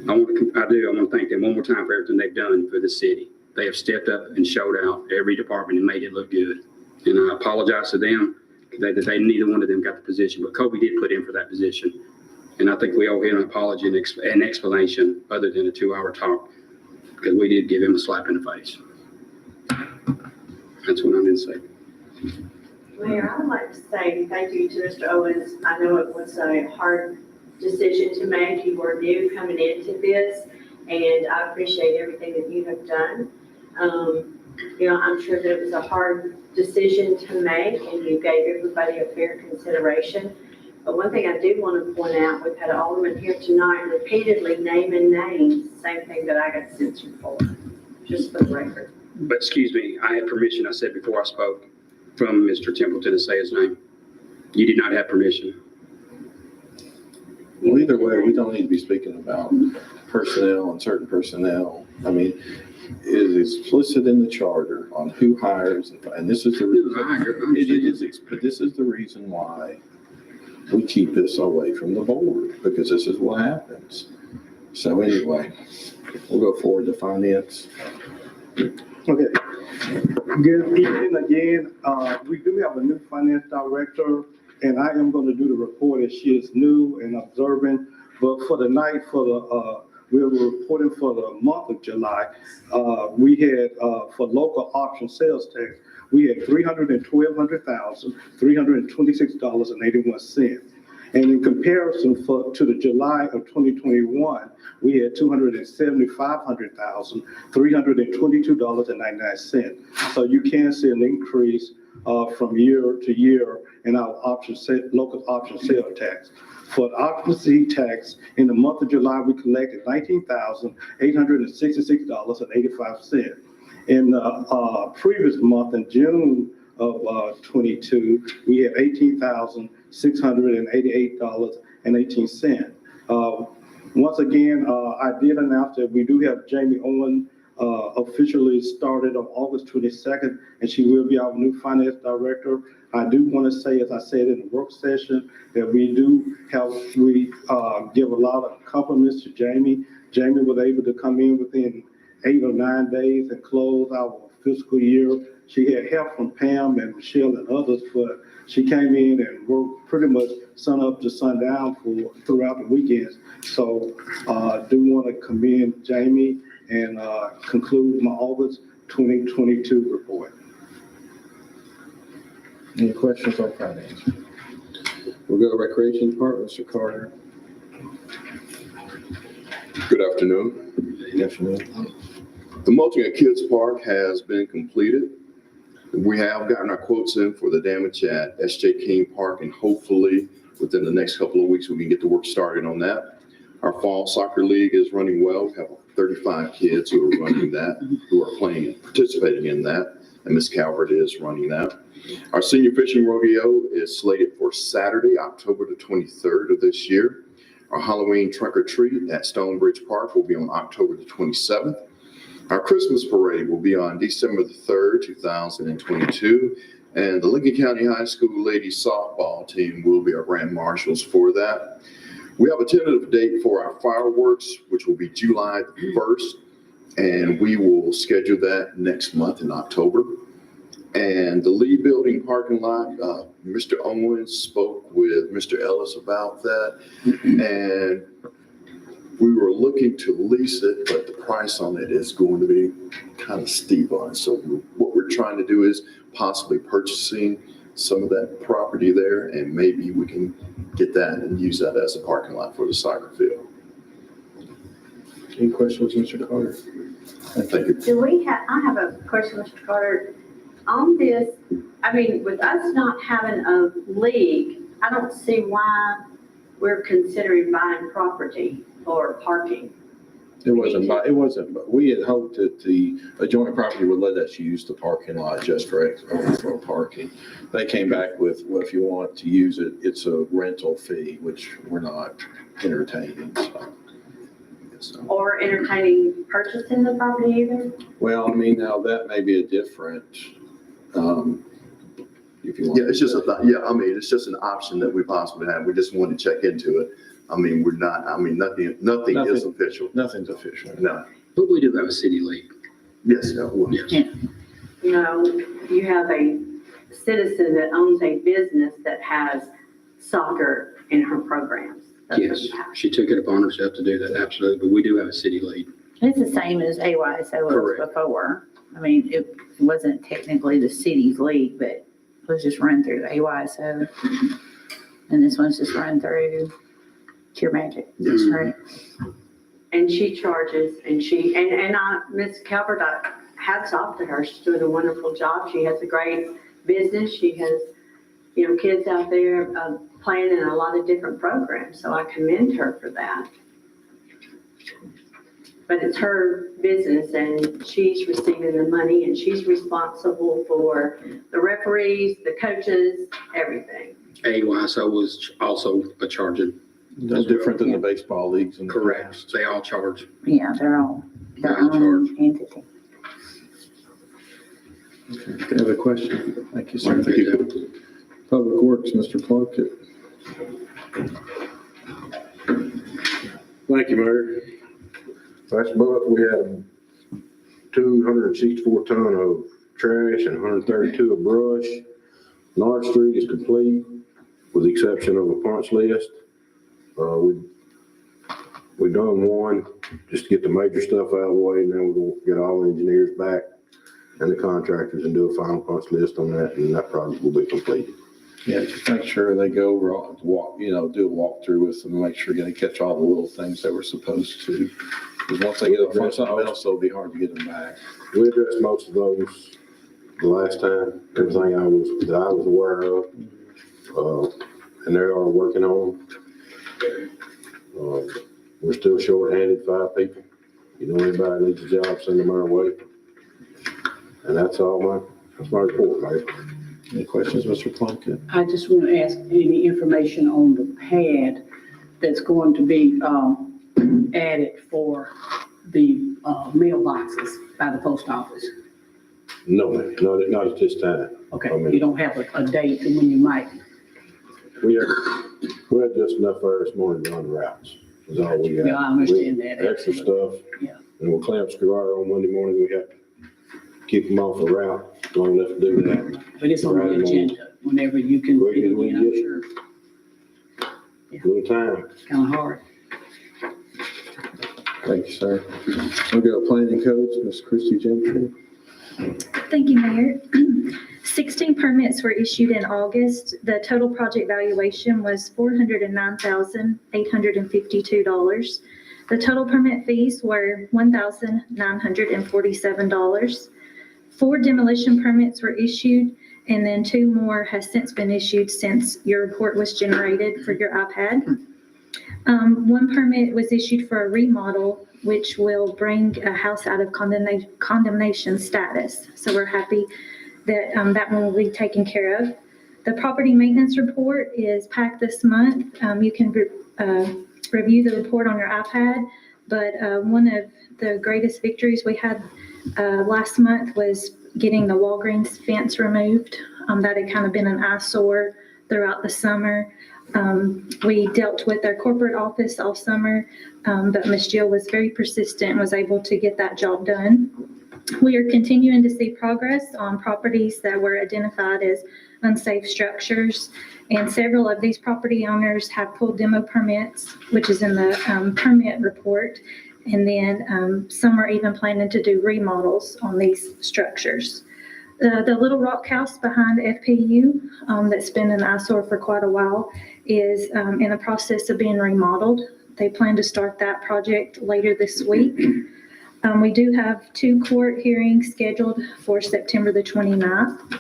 I want to thank them one more time for everything they've done for the city. They have stepped up and showed out every department and made it look good. And I apologize to them that they neither one of them got the position, but Kobe did put in for that position. And I think we owe him an apology and an explanation other than a 2-hour talk, because we did give him a slap in the face. That's what I'm going to say. Mayor, I would like to say thank you to Mr. Owens. I know it was a hard decision to make. You were new coming into this, and I appreciate everything that you have done. I'm sure that it was a hard decision to make, and you gave everybody a fair consideration. But one thing I do want to point out, we've had an alderman here tonight repeatedly naming names, same thing that I got censored for, just for the record. But excuse me, I had permission, I said before I spoke, from Mr. Templeton to say his name. You did not have permission. Well, either way, we don't need to be speaking about personnel and certain personnel. I mean, it is explicit in the charter on who hires, and this is the reason. But this is the reason why we keep this away from the board, because this is what happens. So anyway, we'll go forward to finance. Okay. Good evening again. We do have a new finance director, and I am going to do the report as she is new and observant. But for the night, for the we were reporting for the month of July. We had, for local option sales tax, we had $326.81. And in comparison to the July of 2021, we had $322.99. So you can see an increase from year to year in our local option sales tax. For the occupancy tax, in the month of July, we collected $19,866.85. In the previous month, in June of 22, we had $18,688.18. Once again, I did announce that we do have Jamie Owen officially started on August 22nd, and she will be our new finance director. I do want to say, as I said in the work session, that we give a lot of compliments to Jamie. Jamie was able to come in within 8 or 9 days and close our fiscal year. She had help from Pam and Michelle and others, but she came in and worked pretty much sun up to sundown throughout the weekends. So I do want to commend Jamie and conclude my August 2022 report. Any questions on finance? We'll go to Recreation Department, Mr. Carter. Good afternoon. Good afternoon. The mulching at Kids Park has been completed. We have gotten our quotes in for the damage at S.J. King Park, and hopefully within the next couple of weeks, we can get the work started on that. Our fall soccer league is running well. We have 35 kids who are running that, who are playing and participating in that, and Ms. Calvert is running that. Our senior fishing rodeo is slated for Saturday, October the 23rd of this year. Our Halloween trunk or treat at Stonebridge Park will be on October the 27th. Our Christmas parade will be on December the 3rd, 2022. And the Lincoln County High School ladies softball team will be our grand marshals for that. We have a tentative date for our fireworks, which will be July the 1st. And we will schedule that next month in October. And the Lee Building parking lot, Mr. Owens spoke with Mr. Ellis about that. And we were looking to lease it, but the price on it is going to be kind of steep on it. So what we're trying to do is possibly purchasing some of that property there, and maybe we can get that and use that as a parking lot for the soccer field. Any questions, Mr. Carter? Thank you. I have a question, Mr. Carter. On this, I mean, with us not having a league, I don't see why we're considering buying property or parking. It wasn't, but we had hoped that the adjoining property would let us use the parking lot just for parking. They came back with, well, if you want to use it, it's a rental fee, which we're not entertaining, so. Or entertaining purchasing the property either? Well, I mean, now that may be a different, if you want. Yeah, it's just it's just an option that we possibly have. We just want to check into it. I mean, nothing is official. Nothing's official. No. But we do have a city league. Yes, Yes. You know, you have a citizen that owns a business that has soccer in her programs. That's what Yes, you have. she took it upon herself to do that, absolutely. But we do have a city league. It's the same as AYSO was Correct. before. I mean, it wasn't technically the city's league, but it was just run through AYSO. And this one's just run through Cure Magic. Yes. Right. And she charges, and Ms. Calvert, hats off to her. She's doing a wonderful job. She has a great business. She has, kids out there playing in a lot of different programs. So I commend her for that. But it's her business, and she's receiving the money, and she's responsible for the referees, the coaches, everything. AYSO was also a charging. That's different than the baseball leagues. And Correct. They all charge. Yeah, they're all their They're all own charged. entity. Okay. Any other question? Thank you, sir. Thank you. Public Works, Mr. Plunkett. Thank you, Mayor. Last month, we had 264 ton of trash and 132 of brush. North Street is complete, with the exception of a punch list. We done one, just to get the major stuff out of the way, and then we're gonna get all the engineers back and the contractors and do a final punch list on that, and that project will be completed. Yeah, just make sure they go over, walk, do a walkthrough with them, make sure they catch all the little things they were supposed to. Because once they get up on something else, it'll be hard to get them back. We addressed most of those the last time, everything that I was aware of, and they are working on them. We're still short-handed 5 people. You know, anybody needs a job, send them our way. And that's my report, Mayor. Any questions, Mr. Plunkett? I just want to ask any information on the pad that's going to be added for the mailboxes by the post office. No, not at this time. Okay, I mean, you don't have a date when you might. We had just enough there this morning to run routes, is all we got. Yeah, I understand that. Extra stuff. Yeah. And we'll clamp screw wire on Monday morning, we have to keep them off the route, long enough to do that. But it's on the agenda whenever you can We fit it can in, I'm get- sure. Little time. It's kind of hard. Thank you, sir. We'll go to planning codes, Ms. Christie Gentry. Thank you, Mayor. 16 permits were issued in August. The total project valuation was $409,852. The total permit fees were $1,947. 4 demolition permits were issued, and then 2 more has since been issued since your report was generated for your iPad. 1 permit was issued for a remodel, which will bring a house out of condemnation status. So we're happy that that one will be taken care of. The property maintenance report is packed this month. You can review the report on your iPad, but one of the greatest victories we had last month was getting the Walgreens fence removed. That had kind of been an eyesore throughout the summer. We dealt with their corporate office all summer, but Ms. Jill was very persistent and was able to get that job done. We are continuing to see progress on properties that were identified as unsafe structures, and several of these property owners have pulled demo permits, which is in the permit report, and then some are even planning to do remodels on these structures. The Little Rock House behind FPU that's been an eyesore for quite a while is in the process of being remodeled. They plan to start that project later this week. We do have 2 court hearings scheduled for September the 29th.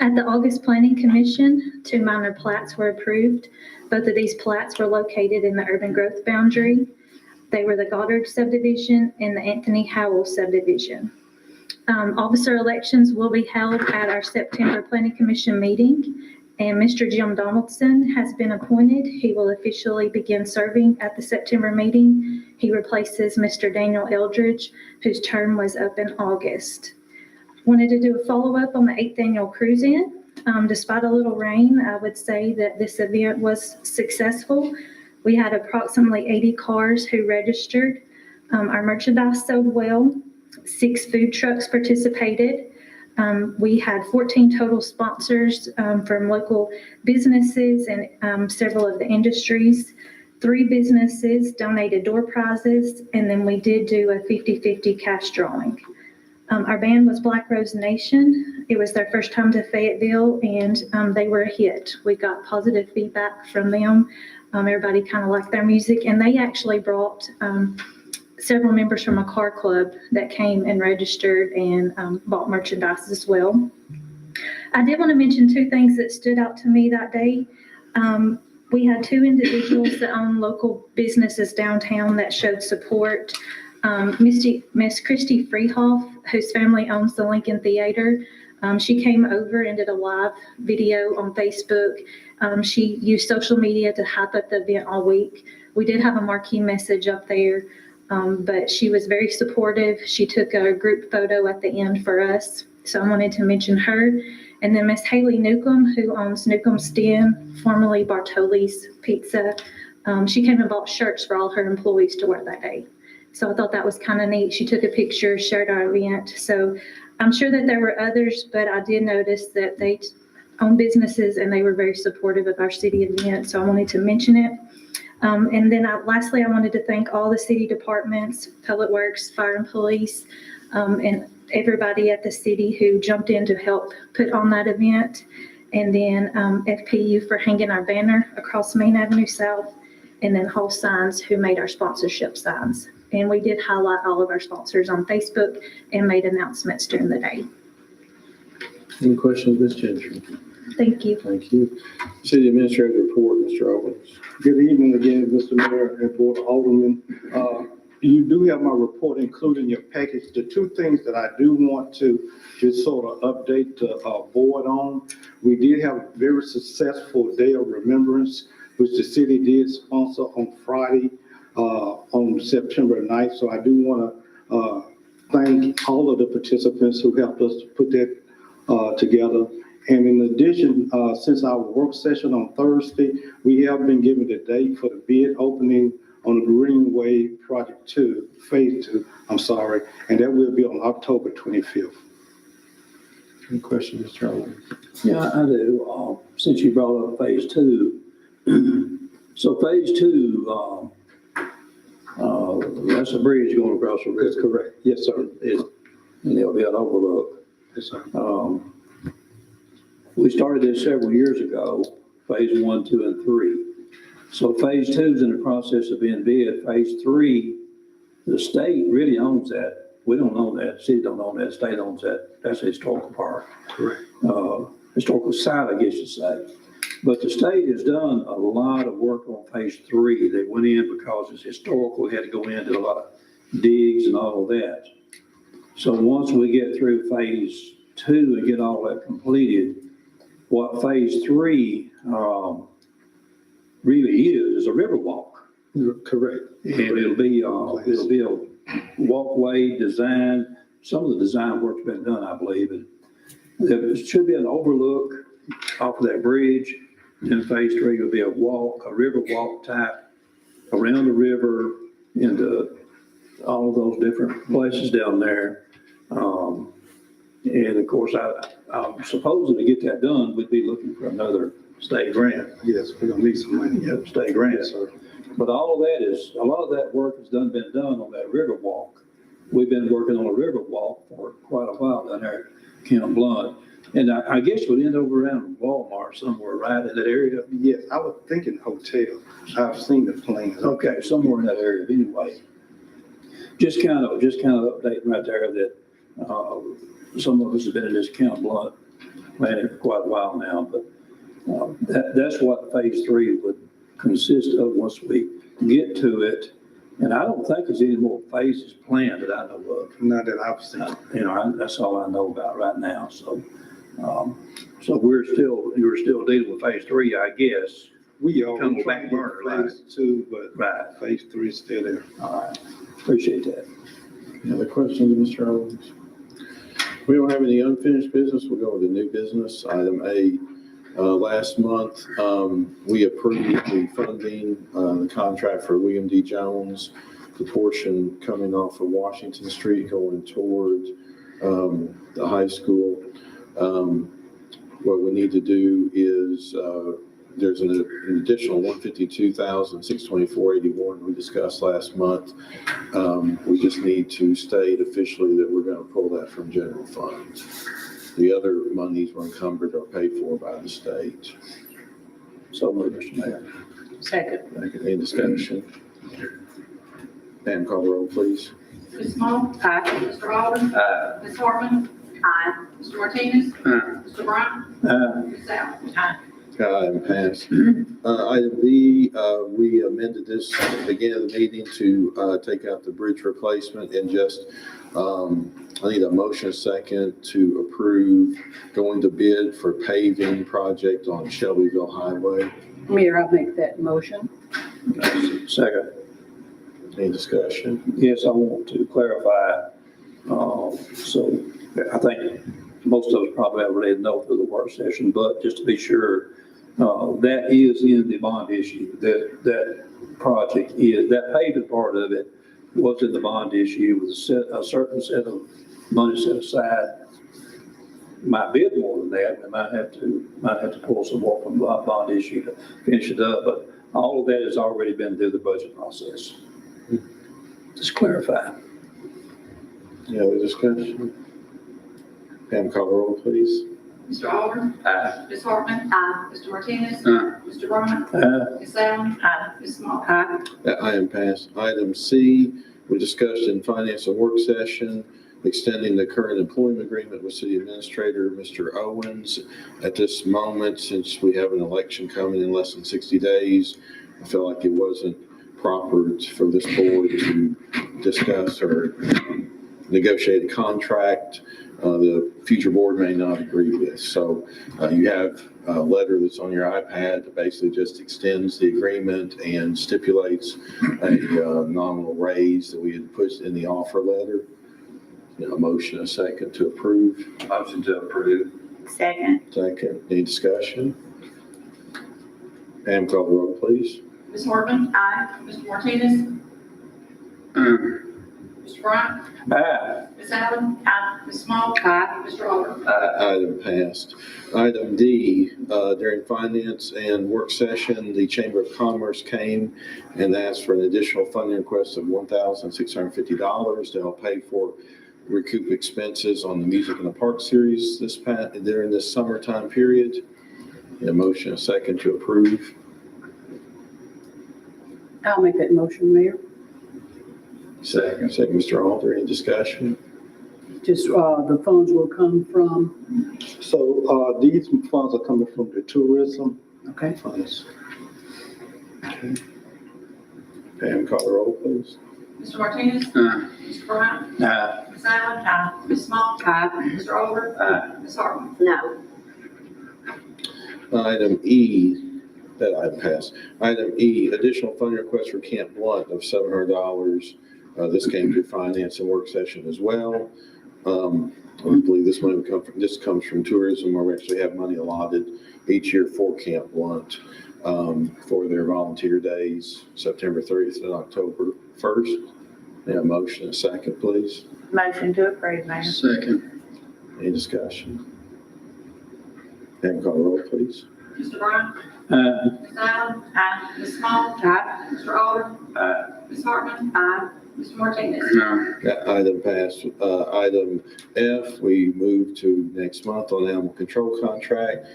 At the August Planning Commission, 2 minor plats were approved. Both of these plats were located in the urban growth boundary. They were the Goddard subdivision and the Anthony Howell subdivision. Officer elections will be held at our September Planning Commission meeting, and Mr. Jim Donaldson has been appointed. He will officially begin serving at the September meeting. He replaces Mr. Daniel Eldridge, whose term was up in August. Wanted to do a follow-up on the 8th annual cruise-in. Despite a little rain, I would say that this event was successful. We had approximately 80 cars who registered. Our merchandise sold well. 6 food trucks participated. We had 14 total sponsors from local businesses and several of the industries. 3 businesses donated door prizes, and then we did do a 50-50 cash drawing. Our band was Black Rose Nation. It was their first time to Fayetteville, and they were a hit. We got positive feedback from them. Everybody kind of liked their music, and they actually brought several members from a car club that came and registered and bought merchandise as well. I did want to mention 2 things that stood out to me that day. We had 2 individuals that own local businesses downtown that showed support. Miss Christy Friedhoff, whose family owns the Lincoln Theater, she came over and did a live video on Facebook. She used social media to hype up the event all week. We did have a marquee message up there, but she was very supportive. She took a group photo at the end for us, so I wanted to mention her. And then Miss Haley Newcomb, who owns Newcomb's Den, formerly Bartoli's Pizza, she came and bought shirts for all her employees to wear that day. So I thought that was kind of neat. She took a picture, shared our event. So I'm sure that there were others, but I did notice that they own businesses and they were very supportive of our city event. So I wanted to mention it. And then lastly, I wanted to thank all the city departments, Public Works, Fire and Police, and everybody at the city who jumped in to help put on that event. And then FPU for hanging our banner across Main Avenue South, and then Whole Signs who made our sponsorship signs. And we did highlight all of our sponsors on Facebook and made announcements during the day. Any questions, Ms. Gentry? Thank you. Thank you. City Administrator report, Mr. Owens. Good evening again, Mr. Mayor and Board of Aldermen. You do have my report included in your package. The two things that I do want to just sort of update the board on, we did have a very successful Day of Remembrance, which the city did sponsor on Friday, on September 9th. So I do want to thank all of the participants who helped us to put that together. And in addition, since our work session on Thursday, we have been given the date for the bid opening on the Greenway Project 2, Phase 2, and that will be on October 25th. Any questions, Mr. Owens? Yeah, I do. Since you brought up phase 2, so phase 2, that's a bridge going across the river. That's correct. Yes, sir. And there'll be an overlook. Yes, sir. We started this several years ago, phase 1, 2, and 3. So phase 2 is in the process of being bid. Phase 3, the state really owns that. We don't own that. The city don't own that. The state owns that. That's a historical park. Correct. Historical site, I guess you say. But the state has done a lot of work on phase 3. They went in because it's historical. We had to go in, do a lot of digs and all of that. So once we get through phase 2 and get all that completed, what phase 3 really is a river walk. Correct. And it'll be a walkway design. Some of the design work's been done, I believe. And there should be an overlook off of that bridge. Then phase 3 will be a river walk type around the river into all of those different places down there. And of course, I'm supposing to get that done, we'd be looking for another state grant. Yes, we're gonna need some money. Yeah, state grant. Yes, sir. But all of that a lot of that work has been done on that river walk. We've been working on a river walk for quite a while down there at Camp Blunt. And I guess we'd end over around Walmart somewhere, right in that area. Yes, I was thinking hotel. I've seen the plans. Okay, somewhere in that area. Anyway, just kind of updating right there that some of us have been in this Camp Blunt planning for quite a while now, but that's what phase 3 would consist of once we get to it. And I don't think there's any more phases planned that I know of. Not that I've seen. That's all I know about right now. So, you're still dealing with phase 3, I guess. We are Comes back burner, right? phase 2, but Right. phase 3 is still there. All right. Appreciate that. Any other questions, Mr. Owens? We don't have any unfinished business. We'll go to new business. Item A, last month, we approved the funding, the contract for William D. Jones, the portion coming off of Washington Street going toward the high school. What we need to do is, there's an additional $152,624.81 we discussed last month. We just need to state officially that we're going to pull that from general fund. The other monies were encumbered or paid for by the state. So, Mr. Mayor. Second. Any discussion? Pam, call the roll, please. Ms. Small? Aye. Mr. Alden? Aye. Ms. Hartman? Aye. Mr. Martinez? Aye. Mr. Brown? Ms. Allen? Aye, and pass. Item B, we amended this at the beginning of the meeting to take out the bridge replacement and just, I need a motion second to approve going to bid for paving project on Shelbyville Highway. Mayor, I'll make that motion. Second. Any discussion? Yes, I want to clarify. So I think most of us probably already know through the work session, but just to be sure, that is in the bond issue. That project is, that paving part of it was in the bond issue with a certain set of money set aside. Might bid more than that. We might have to pull some more from the bond issue to finish it up. But All of that has already been through the budget process. Just clarify. Any other discussion? Pam, call the roll, please. Mr. Alden. Aye. Ms. Hartman. Mr. Martinez. Aye. Mr. Bryant. Aye. Ms. Allen. Ms. Small. That item passed. Item C, we discussed in finance and work session, extending the current employment agreement with City Administrator Mr. Owens. At this moment, since we have an election coming in less than 60 days, I feel like it wasn't proper for this board to discuss or negotiate a contract the future board may not agree with. So you have a letter that's on your iPad that basically just extends the agreement and stipulates a nominal raise that we had put in the offer letter. A motion, a second to approve. Motion to approve. Second. Second, any discussion? Pam, call the roll, please. Ms. Hartman. Mr. Martinez. Mr. Bryant. Aye. Ms. Allen. Ms. Small. Mr. Alden. Item passed. Item D, during finance and work session, the Chamber of Commerce came and asked for an additional funding request of $1,650 to help pay for recoup expenses on the Music in the Park series during this summertime period. A motion, a second to approve. I'll make that motion, Mayor. Second, Mr. Alder, any discussion? Just, the funds will come from, So, these funds are coming from the tourism okay, funds. Pam, call the roll, please. Mr. Martinez. Mr. Bryant. Aye. Ms. Allen. Ms. Small. Mr. Alden. Ms. Hartman. No. Item E, that item passed. Item E, additional funding request for Camp Blunt of $700. This came through finance and work session as well. I believe this money comes from tourism, where we actually have money allotted each year for Camp Blunt for their volunteer days, September 30th and October 1st. May I have a motion, a second, please? Motion to approve, Mayor. Second. Any discussion? Pam, call the roll, please. Mr. Bryant. Aye. Ms. Allen. Ms. Small. Mr. Alden. Ms. Hartman. Mr. Martinez. No. That item passed. Item F, we move to next month on animal control contract.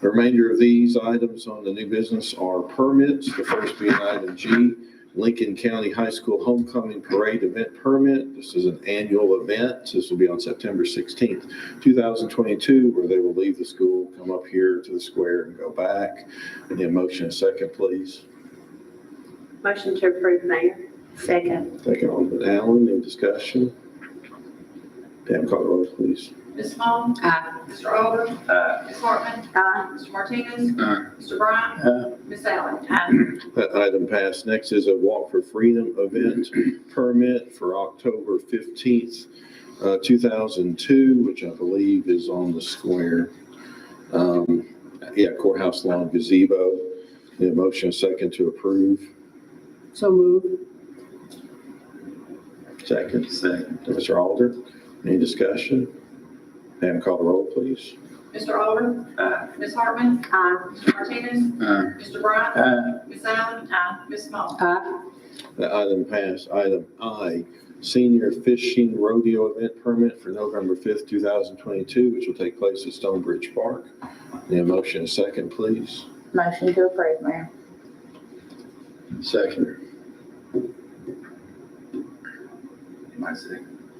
The remainder of these items on the new business are permits. The first being item G, Lincoln County High School Homecoming Parade event permit. This is an annual event. This will be on September 16th, 2022, where they will leave the school, come up here to the square and go back. Any motion, a second, please. Motion to approve, Mayor. Second. Second, Alderman Allen, any discussion? Pam, call the roll, please. Ms. Small. Mr. Alden. Ms. Hartman. Mr. Martinez. Mr. Bryant. Ms. Allen. That item passed. Next is a Walk for Freedom event permit for October 15th, 2002, which I believe is on the square. Courthouse lawn gazebo. Need a motion, a second to approve. so moved. Second. Mr. Alder, any discussion? Pam, call the roll, please. Mr. Alden. Ms. Hartman. Mr. Martinez. Mr. Bryant. Ms. Allen. Ms. Small. That item passed. Item I, Senior Fishing Rodeo Event Permit for November 5th, 2022, which will take place at Stonebridge Park. Need a motion, a second, please. Motion to approve, Mayor. Second.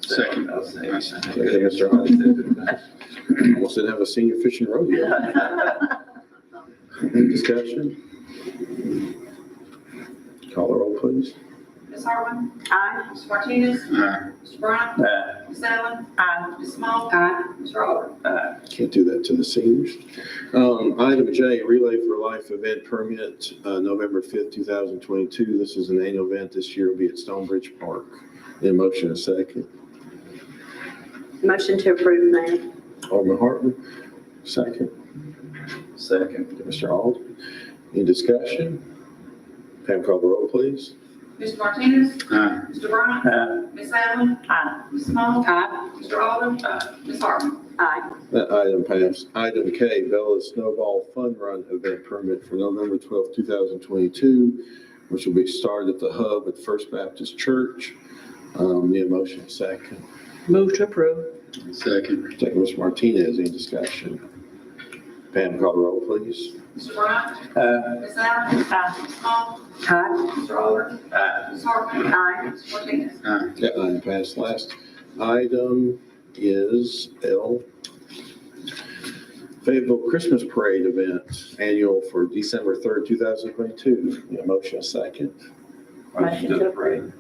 Second. Okay, Mr. Hodges. Almost didn't have a senior fishing rodeo. Any discussion? Call the roll, please. Ms. Hartman. Mr. Martinez. Mr. Bryant. Aye. Ms. Allen. Ms. Small. Mr. Alden. Can't do that to the seniors. Item J, Relay for Life event permit, November 5th, 2022. This is an annual event. This year will be at Stonebridge Park. Need a motion, a second. Motion to approve, Mayor. Alderman Hartman, second. Mr. Alden, any discussion? Pam, call the roll, please. Mr. Martinez. Mr. Bryant. Aye. Ms. Allen. Ms. Small. Mr. Alden. Ms. Hartman. That item passed. Item K, Bella Snowball Fun Run event permit for November 12th, 2022, which will be started at the Hub at First Baptist Church. Need a motion second. Move to approve. Second. Second, Mr. Martinez, any discussion? Pam, call the roll, please. Mr. Bryant? Ms. Allen? Ms. Small? Mr. Oliver? Ms. Hartman? Mr. Martinez? That item passed. Last item is L. Fayetteville Christmas Parade event, annual for December 3rd, 2022. Need a motion second. Motion to approve.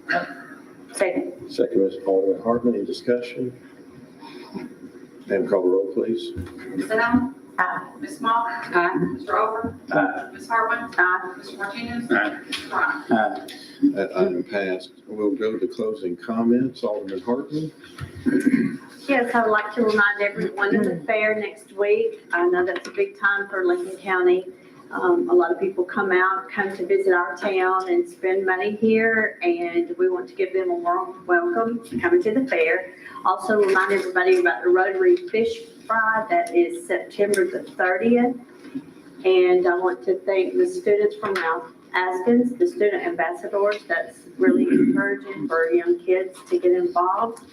Second. Second, Ms. Alderman Hartman, any discussion? Pam, call the roll, please. Ms. Allen? Aye. Ms. Small? Mr. Oliver? Ms. Hartman? Mr. Martinez? Mr. Bryant? That item passed. We'll go to closing comments. Alderman Hartman. Yes, I would like to remind everyone of the fair next week. I know that's a big time for Lincoln County. A lot of people come to visit our town and spend money here, and we want to give them a warm welcome coming to the fair. Also remind everybody about the Rotary Fish Fry. That is September the 30th. And I want to thank the students from Mount Askins, the student ambassadors. That's really encouraging for young kids to get involved.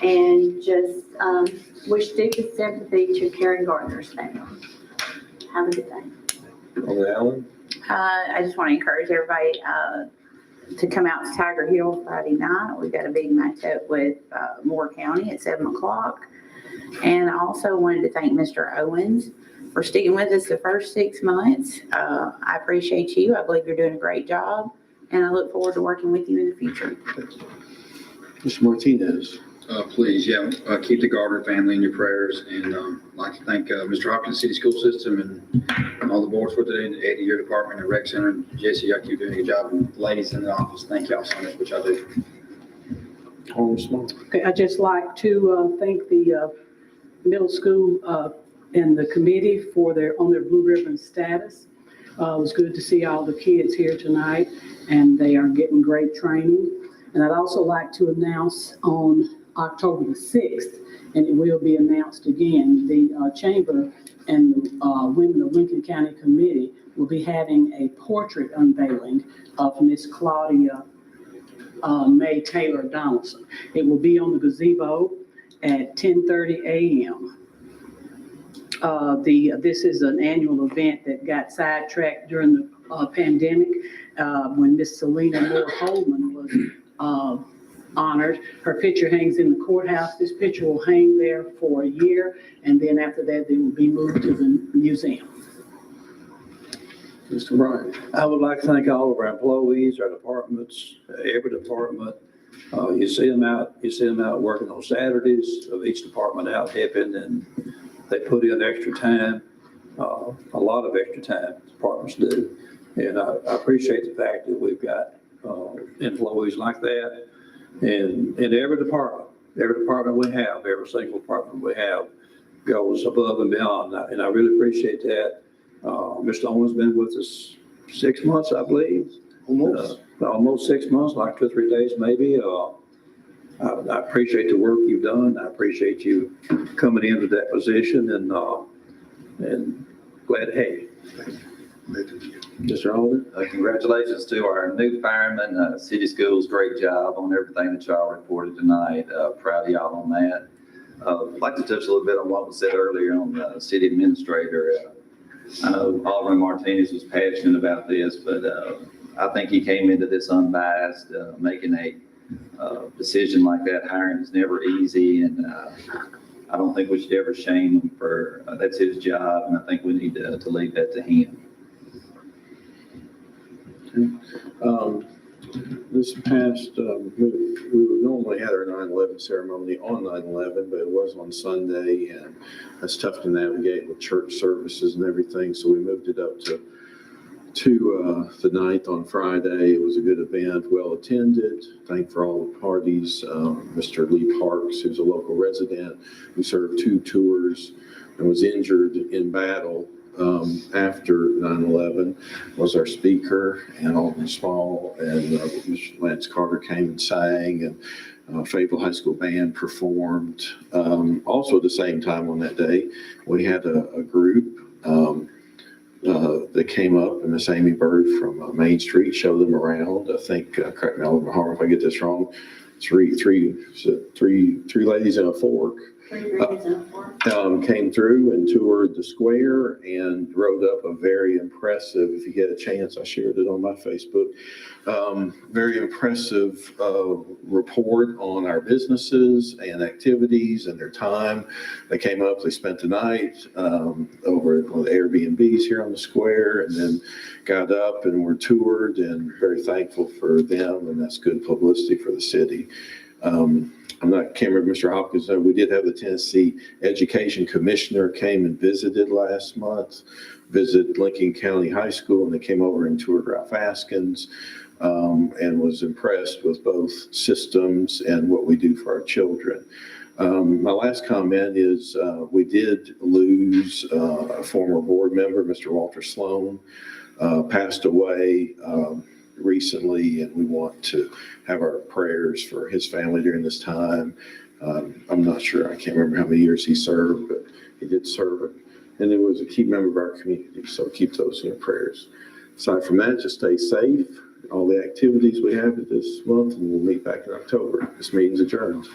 And just wish deepest sympathy to Karen Gardner's family. Have a good day. Alderman Allen. I just want to encourage everybody to come out to Tiger Hill Friday night. We've got a big matchup with Moore County at 7 o'clock. And I also wanted to thank Mr. Owens for sticking with us the first 6 months. I appreciate you. I believe you're doing a great job, and I look forward to working with you in the future. Mr. Martinez. Please, keep the Gardner family in your prayers, and I'd like to thank Mr. Hopkins City School System and all the boards for today, and Eddie, your department, and Rec Center, and Jesse, y'all keep doing a good job, and ladies in the office, thank y'all so much, which I do. Alderman Small. Okay, I'd just like to thank the middle school and the committee for on their blue ribbon status. It was good to see all the kids here tonight, and they are getting great training. And I'd also like to announce on October the 6th, and it will be announced again, the Chamber and the Women of Lincoln County Committee will be having a portrait unveiling of Miss Claudia May Taylor Donaldson. It will be on the gazebo at 10:30 a.m. This is an annual event that got sidetracked during the pandemic when Miss Selena Moore Holman was honored. Her picture hangs in the courthouse. This picture will hang there for a year, and then after that, they will be moved to the museum. Mr. Bryant. I would like to thank all of our employees, our departments, every department. You see them out working on Saturdays of each department out helping, and they put in extra time, a lot of extra time, departments do. And I appreciate the fact that we've got employees like that. And in every department we have, every single department we have goes above and beyond. And I really appreciate that. Mr. Owens been with us 6 months, I believe. Almost 6 months, like 2 or 3 days maybe. I appreciate the work you've done. I appreciate you coming into that position, and glad to have you. Mr. Alden. Congratulations to our new firemen. City Schools, great job on everything that y'all reported tonight. Proud of y'all on that. I'd like to touch a little bit on what was said earlier on the city administrator. I know Alderman Martinez was passionate about this, but I think he came into this unbiased. Making a decision like that, hiring is never easy, and I don't think we should ever shame him for that's his job, and I think we need to leave that to him. This past, we would normally have our 9/11 ceremony on 9/11, but it was on Sunday, and it's tough to navigate with church services and everything, so we moved it up to the 9th on Friday. It was a good event, well attended. Thank for all the parties. Mr. Lee Parks, who's a local resident, who served 2 tours and was injured in battle after 9/11, was our speaker, and Alderman Small and Lance Carter came and sang, and Fayetteville High School Band performed. Also at the same time on that day, we had a group that came up, and Miss Amy Bird from Main Street showed them around. I think, correct me if I get this wrong, three ladies and a fork. Came through and toured the square and wrote up a very impressive, if you get a chance, I shared it on my Facebook, very impressive report on our businesses and activities and their time. They came up, they spent the night over at one of the Airbnbs here on the square, and then got up and were toured, and very thankful for them, and that's good publicity for the city. Can't remember Mr. Hopkins, we did have the Tennessee Education Commissioner came and visited last month, visited Lincoln County High School, and they came over and toured Ralph Askins, and was impressed with both systems and what we do for our children. My last comment is we did lose a former board member, Mr. Walter Sloan, passed away recently, and we want to have our prayers for his family during this time. I'm not sure, I can't remember how many years he served, but he did serve, and it was a key member of our community, so keep those in your prayers. Aside from that, just stay safe, all the activities we have this month, and we'll meet back in October. This meeting's adjourned.